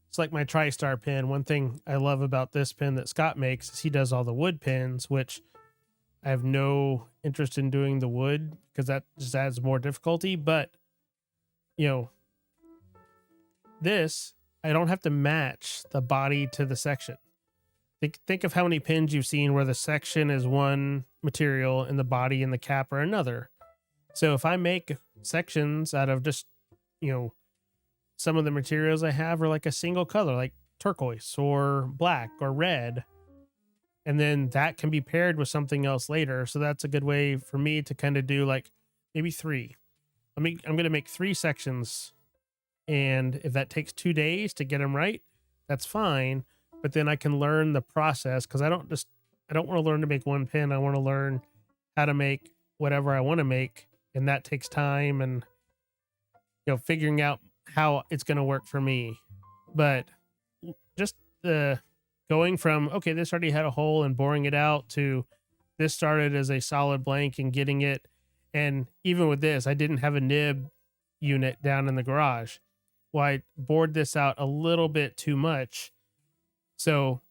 Speaker 1: it's like my TriStar pin. One thing I love about this pin that Scott makes is he does all the wood pins, which I have no interest in doing the wood because that just adds more difficulty. But, this, I don't have to match the body to the section. Think of how many pins you've seen where the section is one material and the body and the cap are another. So if I make sections out of just, some of the materials I have are like a single color, like turquoise or black or red. And then that can be paired with something else later. So that's a good way for me to kind of do like maybe 3. I'm going to make 3 sections. And if that takes 2 days to get them right, that's fine. But then I can learn the process because I don't want to learn to make one pin. I want to learn how to make whatever I want to make. And that takes time and, figuring out how it's going to work for me. But just the going from, okay, this already had a hole and boring it out to this started as a solid blank and getting it. And even with this, I didn't have a nib unit down in the garage. Well, I bored this out a little bit too much. So,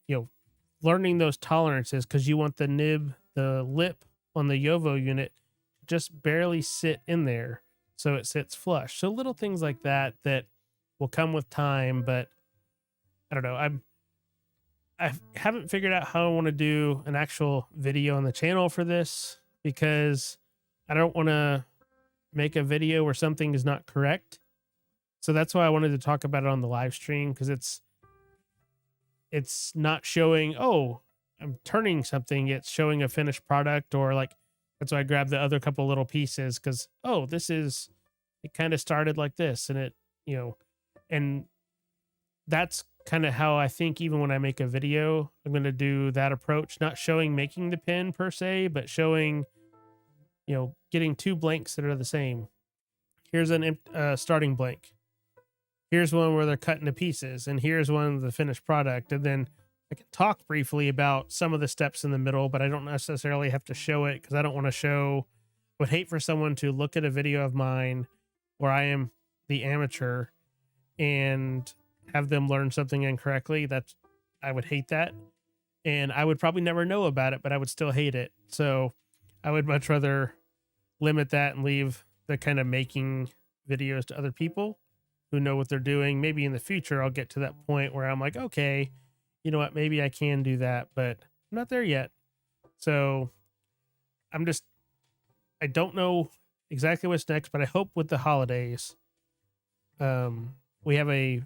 Speaker 1: learning those tolerances, because you want the lip on the Yovo unit just barely sit in there so it sits flush. So little things like that will come with time, but I don't know. I haven't figured out how I want to do an actual video on the channel for this because I don't want to make a video where something is not correct. So that's why I wanted to talk about it on the live stream, because it's not showing, oh, I'm turning something. It's showing a finished product, or like, that's why I grabbed the other couple little pieces because, oh, it kind of started like this and it, and that's kind of how I think even when I make a video, I'm going to do that approach, not showing making the pin per se, but showing, getting 2 blanks that are the same. Here's an starting blank. Here's one where they're cut into pieces, and here's one of the finished product. And then I can talk briefly about some of the steps in the middle, but I don't necessarily have to show it because I don't want to show. I would hate for someone to look at a video of mine where I am the amateur and have them learn something incorrectly. I would hate that. And I would probably never know about it, but I would still hate it. So I would much rather limit that and leave the kind of making videos to other people who know what they're doing. Maybe in the future, I'll get to that point where I'm like, okay, you know what? Maybe I can do that, but I'm not there yet. So I don't know exactly what's next, but I hope with the holidays, we have a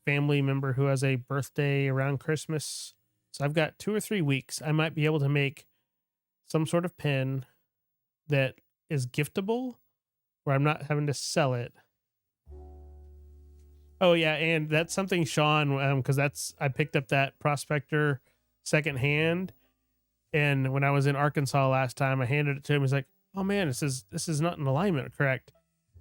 Speaker 1: family member who has a birthday around Christmas. So I've got 2 or 3 weeks. I might be able to make some sort of pin that is giftable where I'm not having to sell it. Oh yeah, and that's something Sean, because I picked up that Prospector secondhand, and when I was in Arkansas last time, I handed it to him. He's like, "Oh man, this is not in alignment, correct?"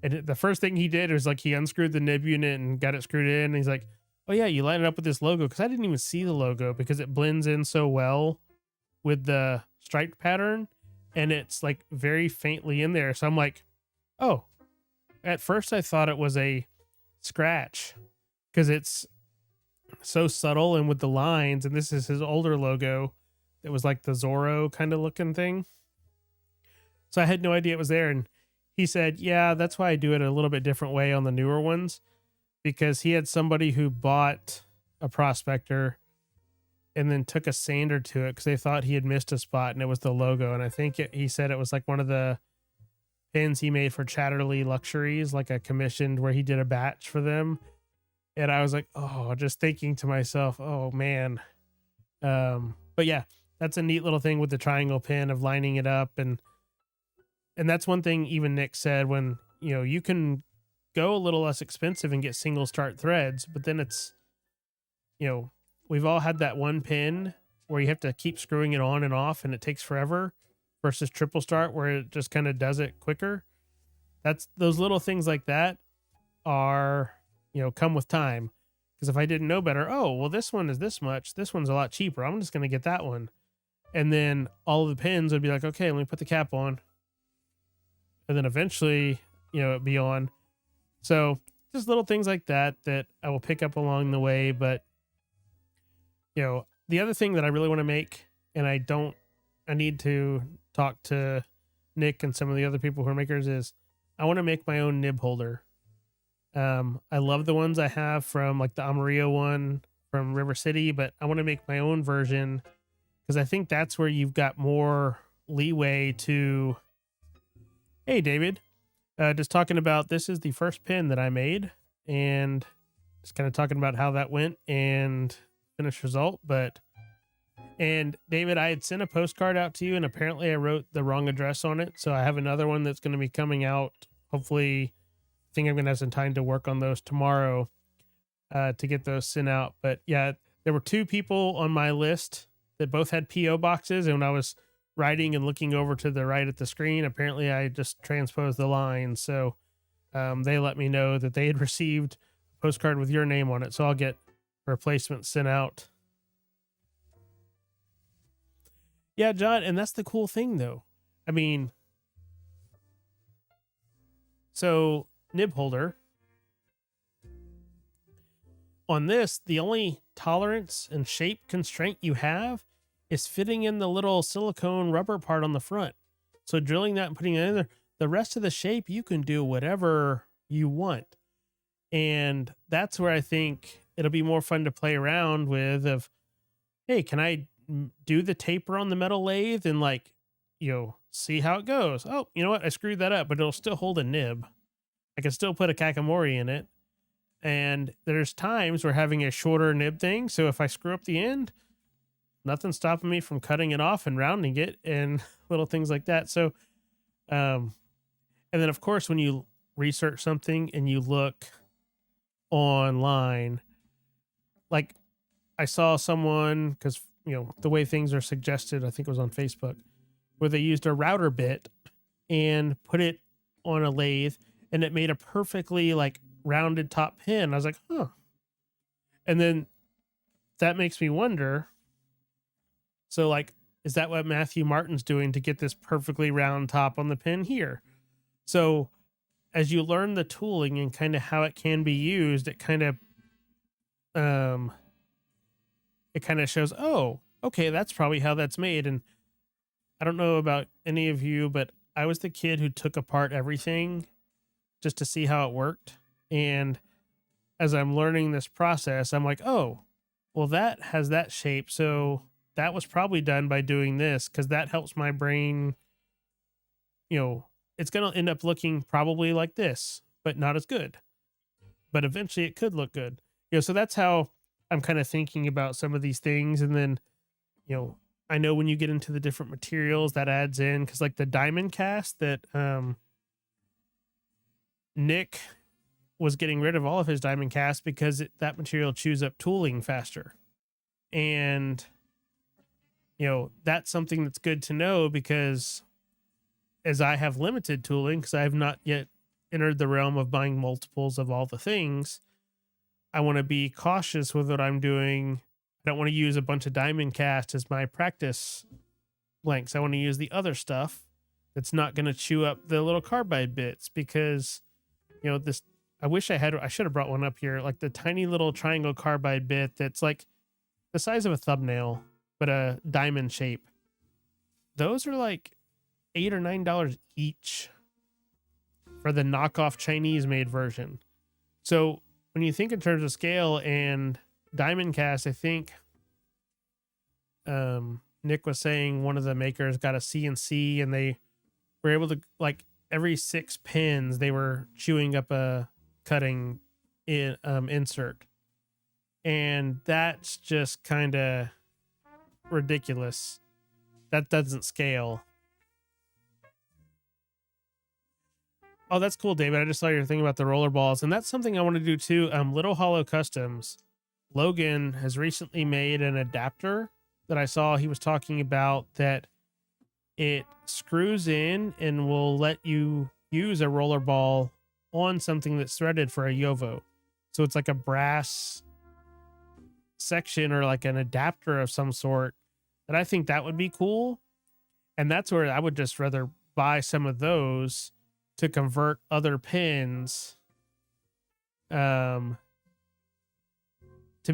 Speaker 1: And the first thing he did was like he unscrewed the nib unit and got it screwed in. And he's like, "Oh yeah, you line it up with this logo," because I didn't even see the logo because it blends in so well with the striped pattern, and it's like very faintly in there. So I'm like, "Oh." At first, I thought it was a scratch because it's so subtle and with the lines, and this is his older logo that was like the Zorro kind of looking thing. So I had no idea it was there, and he said, yeah, that's why I do it a little bit different way on the newer ones, because he had somebody who bought a Prospector and then took a sander to it because they thought he had missed a spot, and it was the logo. And I think he said it was like one of the pins he made for Chatterley Luxuries, like a commissioned where he did a batch for them. And I was like, oh, just thinking to myself, oh man. But yeah, that's a neat little thing with the triangle pin of lining it up. And that's one thing even Nick said when you can go a little less expensive and get single start threads, but then it's, we've all had that one pin where you have to keep screwing it on and off and it takes forever versus triple start where it just kind of does it quicker. That's those little things like that are, come with time. Because if I didn't know better, oh, well, this one is this much. This one's a lot cheaper. I'm just going to get that one. And then all of the pins would be like, okay, let me put the cap on. And then eventually, it'd be on. So just little things like that I will pick up along the way. But, the other thing that I really want to make, and I need to talk to Nick and some of the other people who are makers, is I want to make my own nib holder. I love the ones I have from like the Amarillo one from River City, but I want to make my own version because I think that's where you've got more leeway to. Hey, David, just talking about, this is the first pin that I made and just kind of talking about how that went and finished result. And David, I had sent a postcard out to you and apparently I wrote the wrong address on it. So I have another one that's going to be coming out. Hopefully, I think I'm going to have some time to work on those tomorrow to get those sent out. But yeah, there were 2 people on my list that both had PO boxes. And when I was writing and looking over to the right at the screen, apparently I just transposed the line. So they let me know that they had received a postcard with your name on it. So I'll get replacements sent out. Yeah, John. And that's the cool thing though. I mean, so nib holder on this, the only tolerance and shape constraint you have is fitting in the little silicone rubber part on the front. So drilling that and putting it in there, the rest of the shape, you can do whatever you want. And that's where I think it'll be more fun to play around with of, hey, can I do the taper on the metal lathe and see how it goes? Oh, you know what? I screwed that up, but it'll still hold a nib. I can still put a Kakamori in it. And there's times where having a shorter nib thing. So if I screw up the end, nothing's stopping me from cutting it off and rounding it and little things like that. So, and then of course, when you research something and you look online, like I saw someone, because, the way things are suggested, I think it was on Facebook, where they used a router bit and put it on a lathe and it made a perfectly rounded top pin. I was like, huh. And then that makes me wonder, so is that what Matthew Martin's doing to get this perfectly round top on the pin here? So as you learn the tooling and kind of how it can be used, it kind of shows, oh, okay, that's probably how that's made. And I don't know about any of you, but I was the kid who took apart everything just to see how it worked. And as I'm learning this process, I'm like, oh, well, that has that shape. So that was probably done by doing this, because that helps my brain. It's going to end up looking probably like this, but not as good. But eventually it could look good. So that's how I'm kind of thinking about some of these things. And then, I know when you get into the different materials that adds in, because the diamond cast that Nick was getting rid of all of his diamond cast because that material chews up tooling faster. And, that's something that's good to know, because as I have limited tooling, because I have not yet entered the realm of buying multiples of all the things, I want to be cautious with what I'm doing. I don't want to use a bunch of diamond cast as my practice blanks. I want to use the other stuff that's not going to chew up the little carbide bits, because, this, I should have brought one up here, the tiny little triangle carbide bit that's the size of a thumbnail, but a diamond shape. Those are $8 or $9 each for the knockoff Chinese made version. So when you think in terms of scale and diamond cast, I think Nick was saying one of the makers got a CNC and they were able to, every 6 pins, they were chewing up a cutting insert. And that's just kind of ridiculous. That doesn't scale. Oh, that's cool, David. I just saw your thing about the roller balls, and that's something I want to do too. Little Hollow Customs. Logan has recently made an adapter that I saw he was talking about that it screws in and will let you use a roller ball on something that's threaded for a Yovo. So it's like a brass section or like an adapter of some sort that I think that would be cool. And that's where I would just rather buy some of those to convert other pins to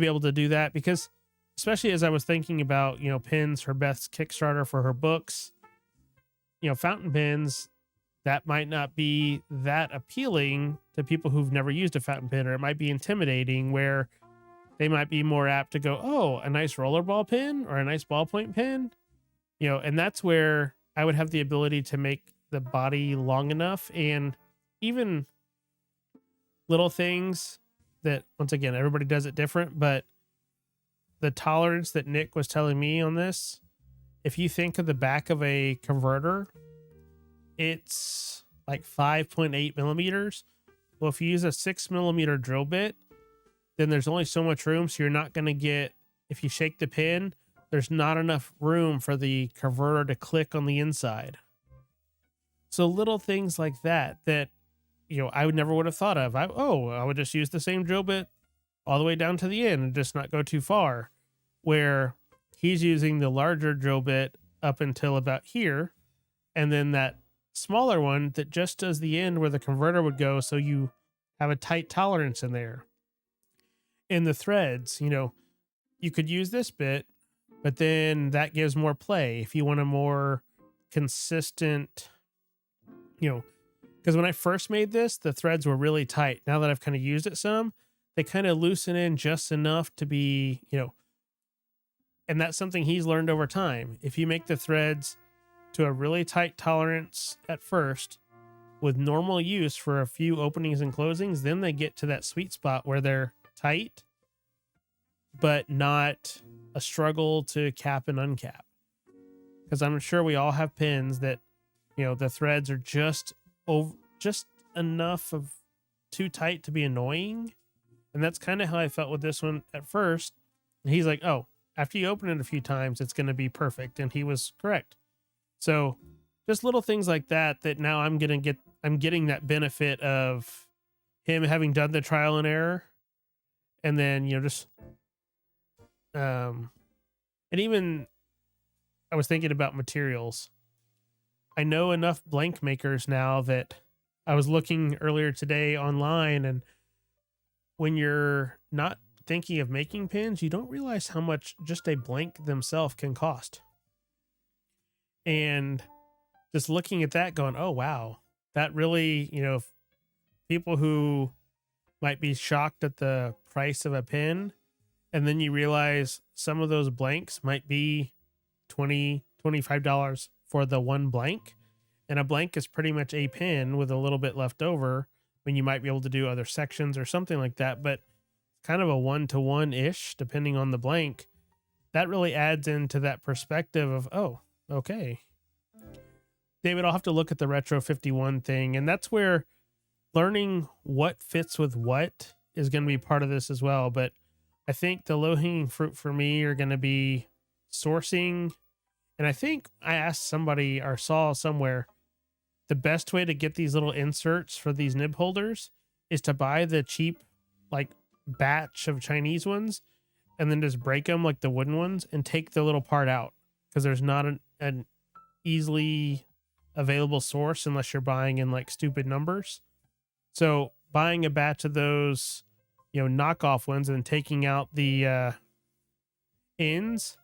Speaker 1: be able to do that, because especially as I was thinking about, pins for Beth's Kickstarter for her books, fountain pens, that might not be that appealing to people who've never used a fountain pen, or it might be intimidating where they might be more apt to go, oh, a nice rollerball pen or a nice ballpoint pen, and that's where I would have the ability to make the body long enough, and even little things that, once again, everybody does it different, but the tolerance that Nick was telling me on this, if you think of the back of a converter, it's like 5.8 millimeters. Well, if you use a 6 millimeter drill bit, then there's only so much room. So you're not going to get, if you shake the pin, there's not enough room for the converter to click on the inside. So little things like that, I would never would have thought of. I would just use the same drill bit all the way down to the end and just not go too far, where he's using the larger drill bit up until about here, and then that smaller one that just does the end where the converter would go, so you have a tight tolerance in there. In the threads, you could use this bit, but then that gives more play if you want a more consistent, because when I first made this, the threads were really tight. Now that I've kind of used it some, they kind of loosen in just enough to be, and that's something he's learned over time. If you make the threads to a really tight tolerance at first, with normal use for a few openings and closings, then they get to that sweet spot where they're tight, but not a struggle to cap and uncap. Because I'm sure we all have pins that, the threads are just enough of too tight to be annoying. And that's kind of how I felt with this one at first. And he's like, oh, after you open it a few times, it's going to be perfect. And he was correct. So just little things like that now I'm getting that benefit of him having done the trial and error. And then, and even I was thinking about materials. I know enough blank makers now that I was looking earlier today online, and when you're not thinking of making pins, you don't realize how much just a blank themselves can cost. And just looking at that going, oh, wow, that really, people who might be shocked at the price of a pin, and then you realize some of those blanks might be $20, $25 for the one blank. And a blank is pretty much a pin with a little bit left over when you might be able to do other sections or something like that. But kind of a 1-to-1-ish, depending on the blank, that really adds into that perspective of, oh, okay, David, I'll have to look at the Retro 51 thing. And that's where learning what fits with what is going to be part of this as well. But I think the low-hanging fruit for me are going to be sourcing. And I think I asked somebody or saw somewhere, the best way to get these little inserts for these nib holders is to buy the cheap, like, batch of Chinese ones and then just break them like the wooden ones and take the little part out, because there's not an easily available source unless you're buying in like stupid numbers. So buying a batch of those, knockoff ones and taking out the ends,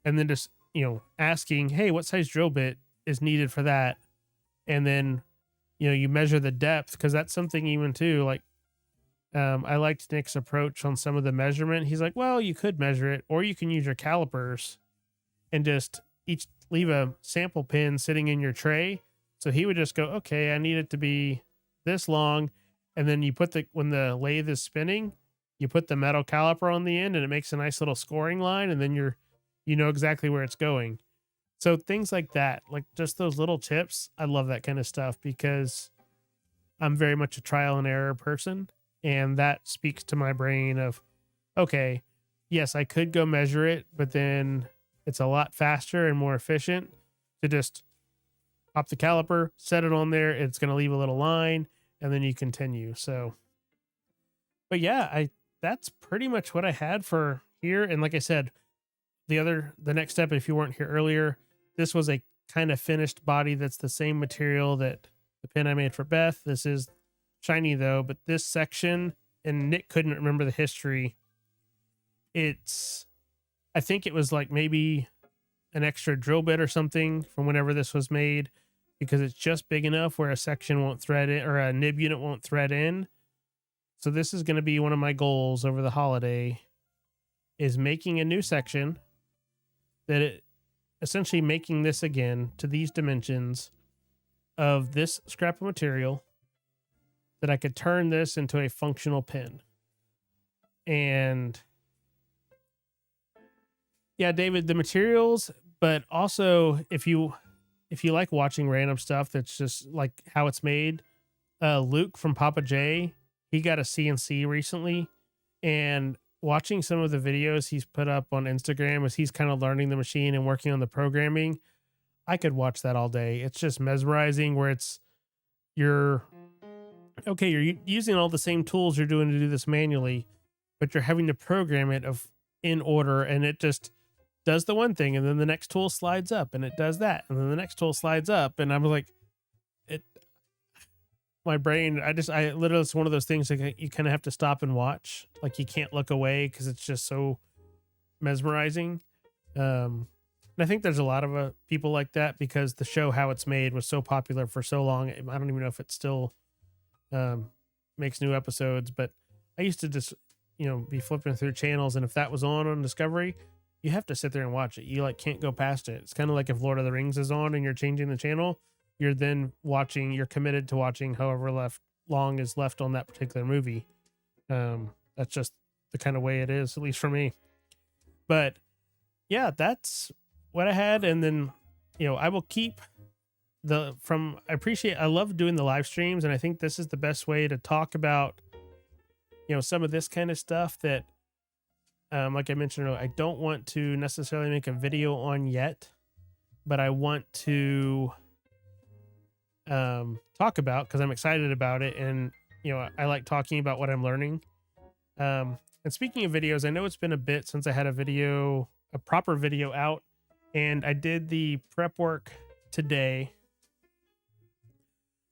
Speaker 1: and then just, asking, hey, what size drill bit is needed for that? And then, you measure the depth, because that's something even too, like, I liked Nick's approach on some of the measurement. He's like, well, you could measure it, or you can use your calipers and just leave a sample pin sitting in your tray. So he would just go, okay, I need it to be this long. And then you put when the lathe is spinning, you put the metal caliper on the end, and it makes a nice little scoring line. And then you know exactly where it's going. So things like that, like just those little tips. I love that kind of stuff, because I'm very much a trial and error person. And that speaks to my brain of, okay, yes, I could go measure it, but then it's a lot faster and more efficient to just pop the caliper, set it on there. It's going to leave a little line and then you continue. So, but yeah, that's pretty much what I had for here. And like I said, the next step, if you weren't here earlier, this was a kind of finished body that's the same material that the pin I made for Beth. This is shiny though, but this section, and Nick couldn't remember the history. I think it was like maybe an extra drill bit or something from whenever this was made, because it's just big enough where a section won't thread in, or a nib unit won't thread in. So this is going to be one of my goals over the holiday, is making a new section essentially making this again to these dimensions of this scrap of material, that I could turn this into a functional pin. And yeah, David, the materials, but also if you like watching random stuff that's just like how it's made, Luke from Papa J, he got a CNC recently, and watching some of the videos he's put up on Instagram as he's kind of learning the machine and working on the programming, I could watch that all day. It's just mesmerizing, where you're using all the same tools you're doing to do this manually, but you're having to program it in order, and it just does the one thing, and then the next tool slides up and it does that, and then the next tool slides up, and I'm like, my brain, I literally, it's one of those things like you kind of have to stop and watch. Like you can't look away because it's just so mesmerizing. And I think there's a lot of people like that, because the show How It's Made was so popular for so long. I don't even know if it still makes new episodes, but I used to just, be flipping through channels, and if that was on Discovery, you have to sit there and watch it. You can't go past it. It's kind of like if Lord of the Rings is on and you're changing the channel, you're committed to watching however long is left on that particular movie. That's just the kind of way it is, at least for me. But yeah, that's what I had. And then, I will keep I love doing the live streams, and I think this is the best way to talk about, some of this kind of stuff that, like I mentioned earlier, I don't want to necessarily make a video on yet, but I want to talk about, because I'm excited about it, and I like talking about what I'm learning. And speaking of videos, I know it's been a bit since I had a proper video out, and I did the prep work today.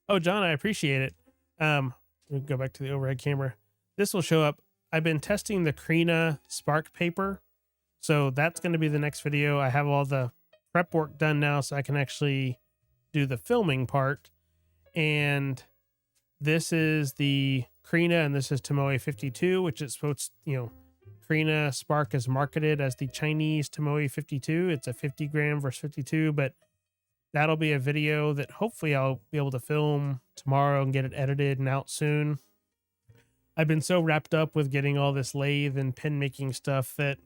Speaker 1: Oh, John, I appreciate it. Let me go back to the overhead camera. This will show up. I've been testing the Krina Spark paper, so that's going to be the next video. I have all the prep work done now, so I can actually do the filming part. And this is the Krina, and this is Tomoe 52, which is supposed, Krina Spark is marketed as the Chinese Tomoe 52. It's a 50 gram versus 52, but that'll be a video that hopefully I'll be able to film tomorrow and get it edited and out soon. I've been so wrapped up with getting all this lathe and pin making stuff that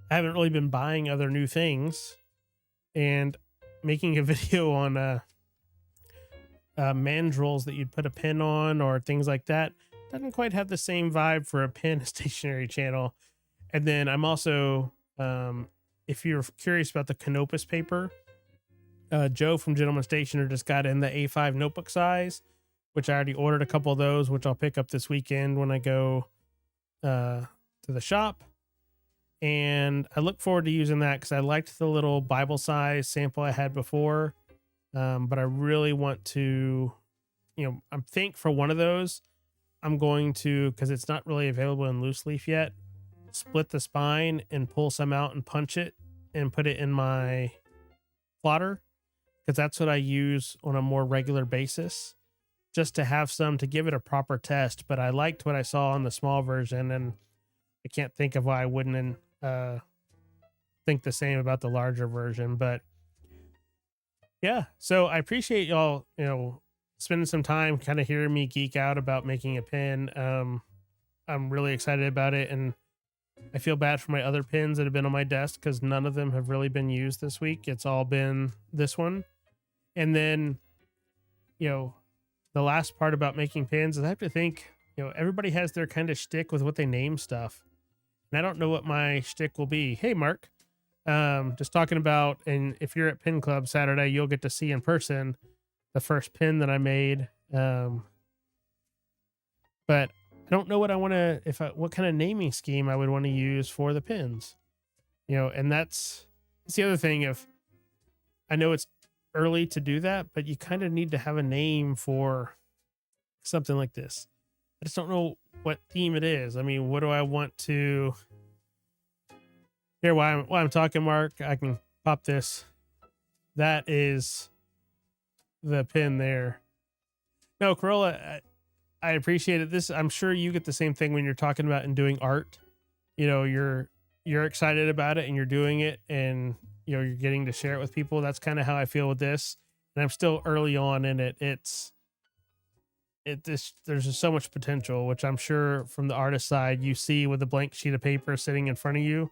Speaker 1: I haven't really been buying other new things, and making a video on mandrels that you'd put a pin on or things like that doesn't quite have the same vibe for a pin stationary channel. And then I'm also, if you're curious about the Canopus paper, Joe from Gentleman Stationer just got in the A5 notebook size, which I already ordered a couple of those, which I'll pick up this weekend when I go to the shop. And I look forward to using that, because I liked the little Bible size sample I had before. But I really want to, I think for one of those, I'm going to, because it's not really available in loose leaf yet, split the spine and pull some out and punch it and put it in my plotter, because that's what I use on a more regular basis, just to have some to give it a proper test. But I liked what I saw on the small version, and I can't think of why I wouldn't think the same about the larger version. But yeah, so I appreciate y'all, spending some time kind of hearing me geek out about making a pin. I'm really excited about it, and I feel bad for my other pins that have been on my desk, because none of them have really been used this week. It's all been this one. And then, the the last part about making pins is I have to think, everybody has their kind of shtick with what they name stuff. And I don't know what my shtick will be. Hey, Mark, just talking about, and if you're at Pin Club Saturday, you'll get to see in person the first pin that I made. But I don't know what I want to, what kind of naming scheme I would want to use for the pins, and that's the other thing. If I know it's early to do that, but you kind of need to have a name for something like this. I just don't know what theme it is. I mean, what do I want to, here, while I'm talking, Mark, I can pop this. That is the pin there. No, Corolla, I appreciate it. This, I'm sure you get the same thing when you're talking about and doing art. You're excited about it and you're doing it, and you're getting to share it with people. That's kind of how I feel with this. And I'm still early on in it. There's just so much potential, which I'm sure from the artist side you see with a blank sheet of paper sitting in front of you.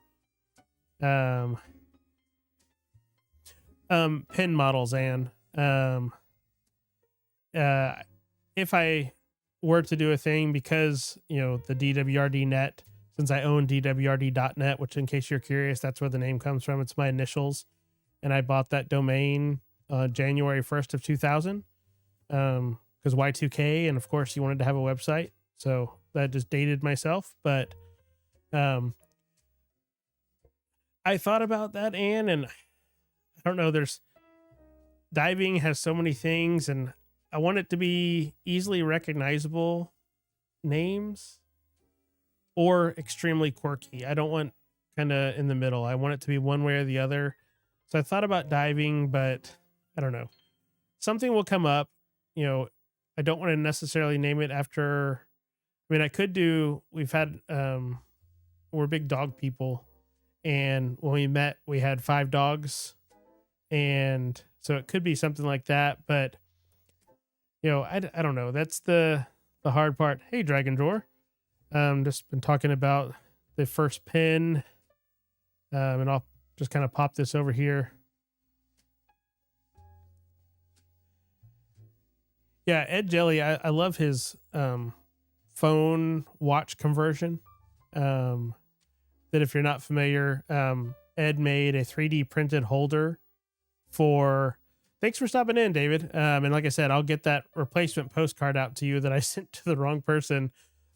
Speaker 1: Pin models, and if I were to do a thing, because the DWRD net, since I own dwrd.net, which, in case you're curious, that's where the name comes from. It's my initials, and I bought that domain January 1st of 2000, because Y2K, and of course you wanted to have a website, so that just dated myself. But I thought about that, and I don't know, there's diving has so many things, and I want it to be easily recognizable names or extremely quirky. I don't want kind of in the middle. I want it to be one way or the other. So I thought about diving, but I don't know. Something will come up. I don't want to necessarily name it after. I mean, I could do, we're big dog people. And when we met, we had 5 dogs. And so it could be something like that. But, I don't know. That's the hard part. Hey, Dragon Drawer. Just been talking about the first pin. And I'll just kind of pop this over here. Yeah, Ed Jelly, I love his phone watch conversion. That if you're not familiar, Ed made a 3D printed holder for... Thanks for stopping in, David. And like I said, I'll get that replacement postcard out to you that I sent to the wrong person.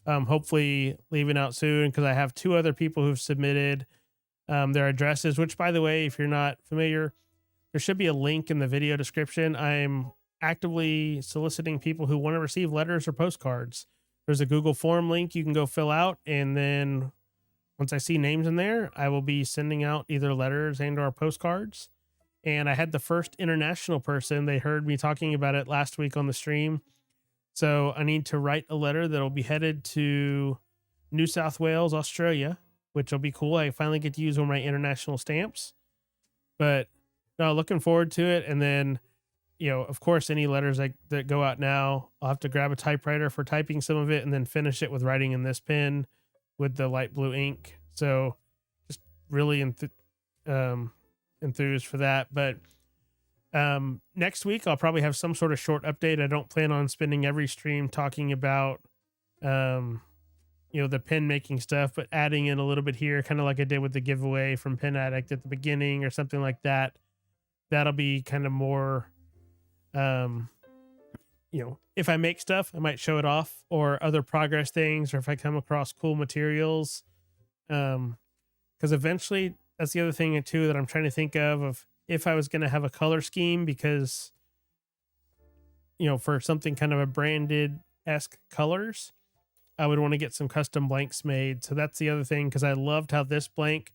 Speaker 1: Hopefully leaving out soon, because I have 2 other people who've submitted their addresses, which, by the way, if you're not familiar, there should be a link in the video description. I'm actively soliciting people who want to receive letters or postcards. There's a Google form link you can go fill out, and then once I see names in there, I will be sending out either letters and or postcards. And I had the first international person. They heard me talking about it last week on the stream. So I need to write a letter that'll be headed to New South Wales, Australia, which will be cool. I finally get to use one of my international stamps. But no, looking forward to it. And then, of course, any letters that go out now, I'll have to grab a typewriter for typing some of it and then finish it with writing in this pen with the light blue ink. So just really enthused for that. But next week I'll probably have some sort of short update. I don't plan on spending every stream talking about the pen making stuff, but adding in a little bit here, kind of like I did with the giveaway from Pen Addict at the beginning or something like that. That'll be kind of more if I make stuff, I might show it off, or other progress things, or if I come across cool materials, because eventually, that's the other thing too that I'm trying to think of if I was going to have a color scheme, because for something kind of a branded-esque colors, I would want to get some custom blanks made. So that's the other thing, because I loved how this blank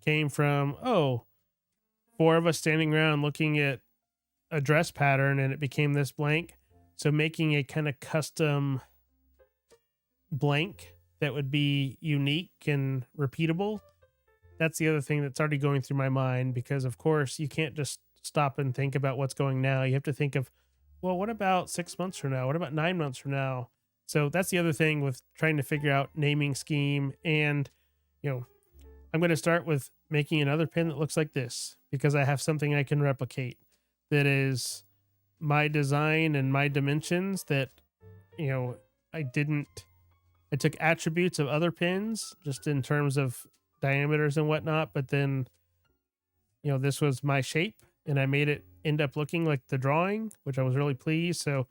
Speaker 1: came from 4 of us standing around looking at a dress pattern, and it became this blank. So making a kind of custom blank that would be unique and repeatable, that's the other thing that's already going through my mind, because of course you can't just stop and think about what's going now. You have to think of, well, what about 6 months from now? What about 9 months from now? So that's the other thing with trying to figure out naming scheme. And, I'm going to start with making another pin that looks like this, because I have something I can replicate that is, my design and my dimensions that, you know, I didn't, I took attributes of other pins just in terms of diameters and whatnot, but then, you know, this was my shape and I made it end up looking like the drawing, which I was really pleased. So,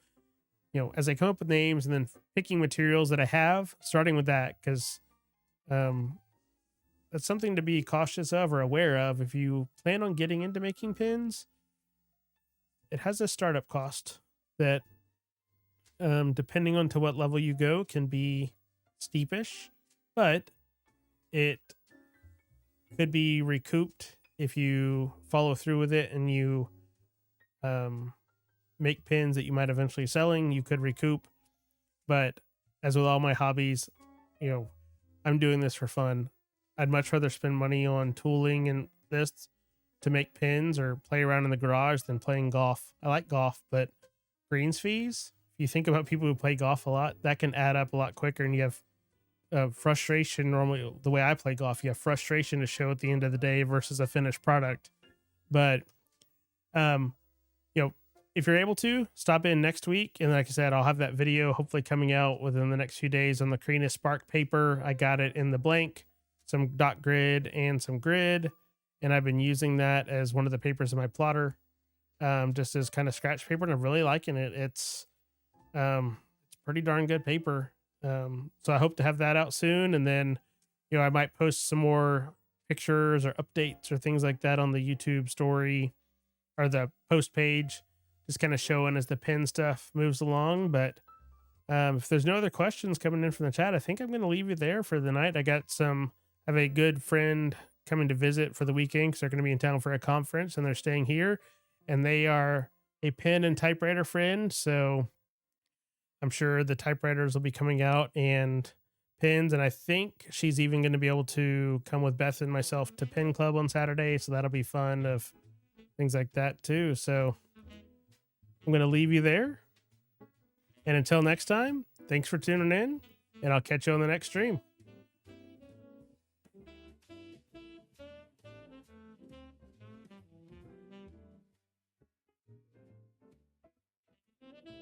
Speaker 1: you know, as I come up with names and then picking materials that I have, starting with that, because um, that's something to be cautious of or aware of. If you plan on getting into making pins, it has a startup cost that, depending on to what level you go, can be steepish, but it could be recouped if you follow through with it and you um, make pins that you might eventually selling. You could recoup, but as with all my hobbies, you know, I'm doing this for fun. I'd much rather spend money on tooling and this to make pins or play around in the garage than playing golf. I like golf, but greens fees, if you think about people who play golf a lot, that can add up a lot quicker, and you have frustration. Normally, the way I play golf, you have frustration to show at the end of the day versus a finished product. But you know, if you're able to stop in next week, and like I said, I'll have that video hopefully coming out within the next few days on the Carina Spark paper. I got it in the blank, some dot grid and some grid, and I've been using that as one of the papers in my plotter, just as kind of scratch paper, and I'm really liking it. It's pretty darn good paper. So I hope to have that out soon, and then, you know, I might post some more pictures or updates or things like that on the YouTube story or the post page, just kind of showing as the pin stuff moves along. But if there's no other questions coming in from the chat, I think I'm going to leave you there for the night. I have a good friend coming to visit for the weekend because they're going to be in town for a conference, and they're staying here, and they are a pen and typewriter friend. So I'm sure the typewriters will be coming out and pins. And I think she's even going to be able to come with Beth and myself to Pen Club on Saturday. So that'll be fun, of things like that too. So I'm going to leave you there. And until next time, thanks for tuning in, and I'll catch you on the next stream.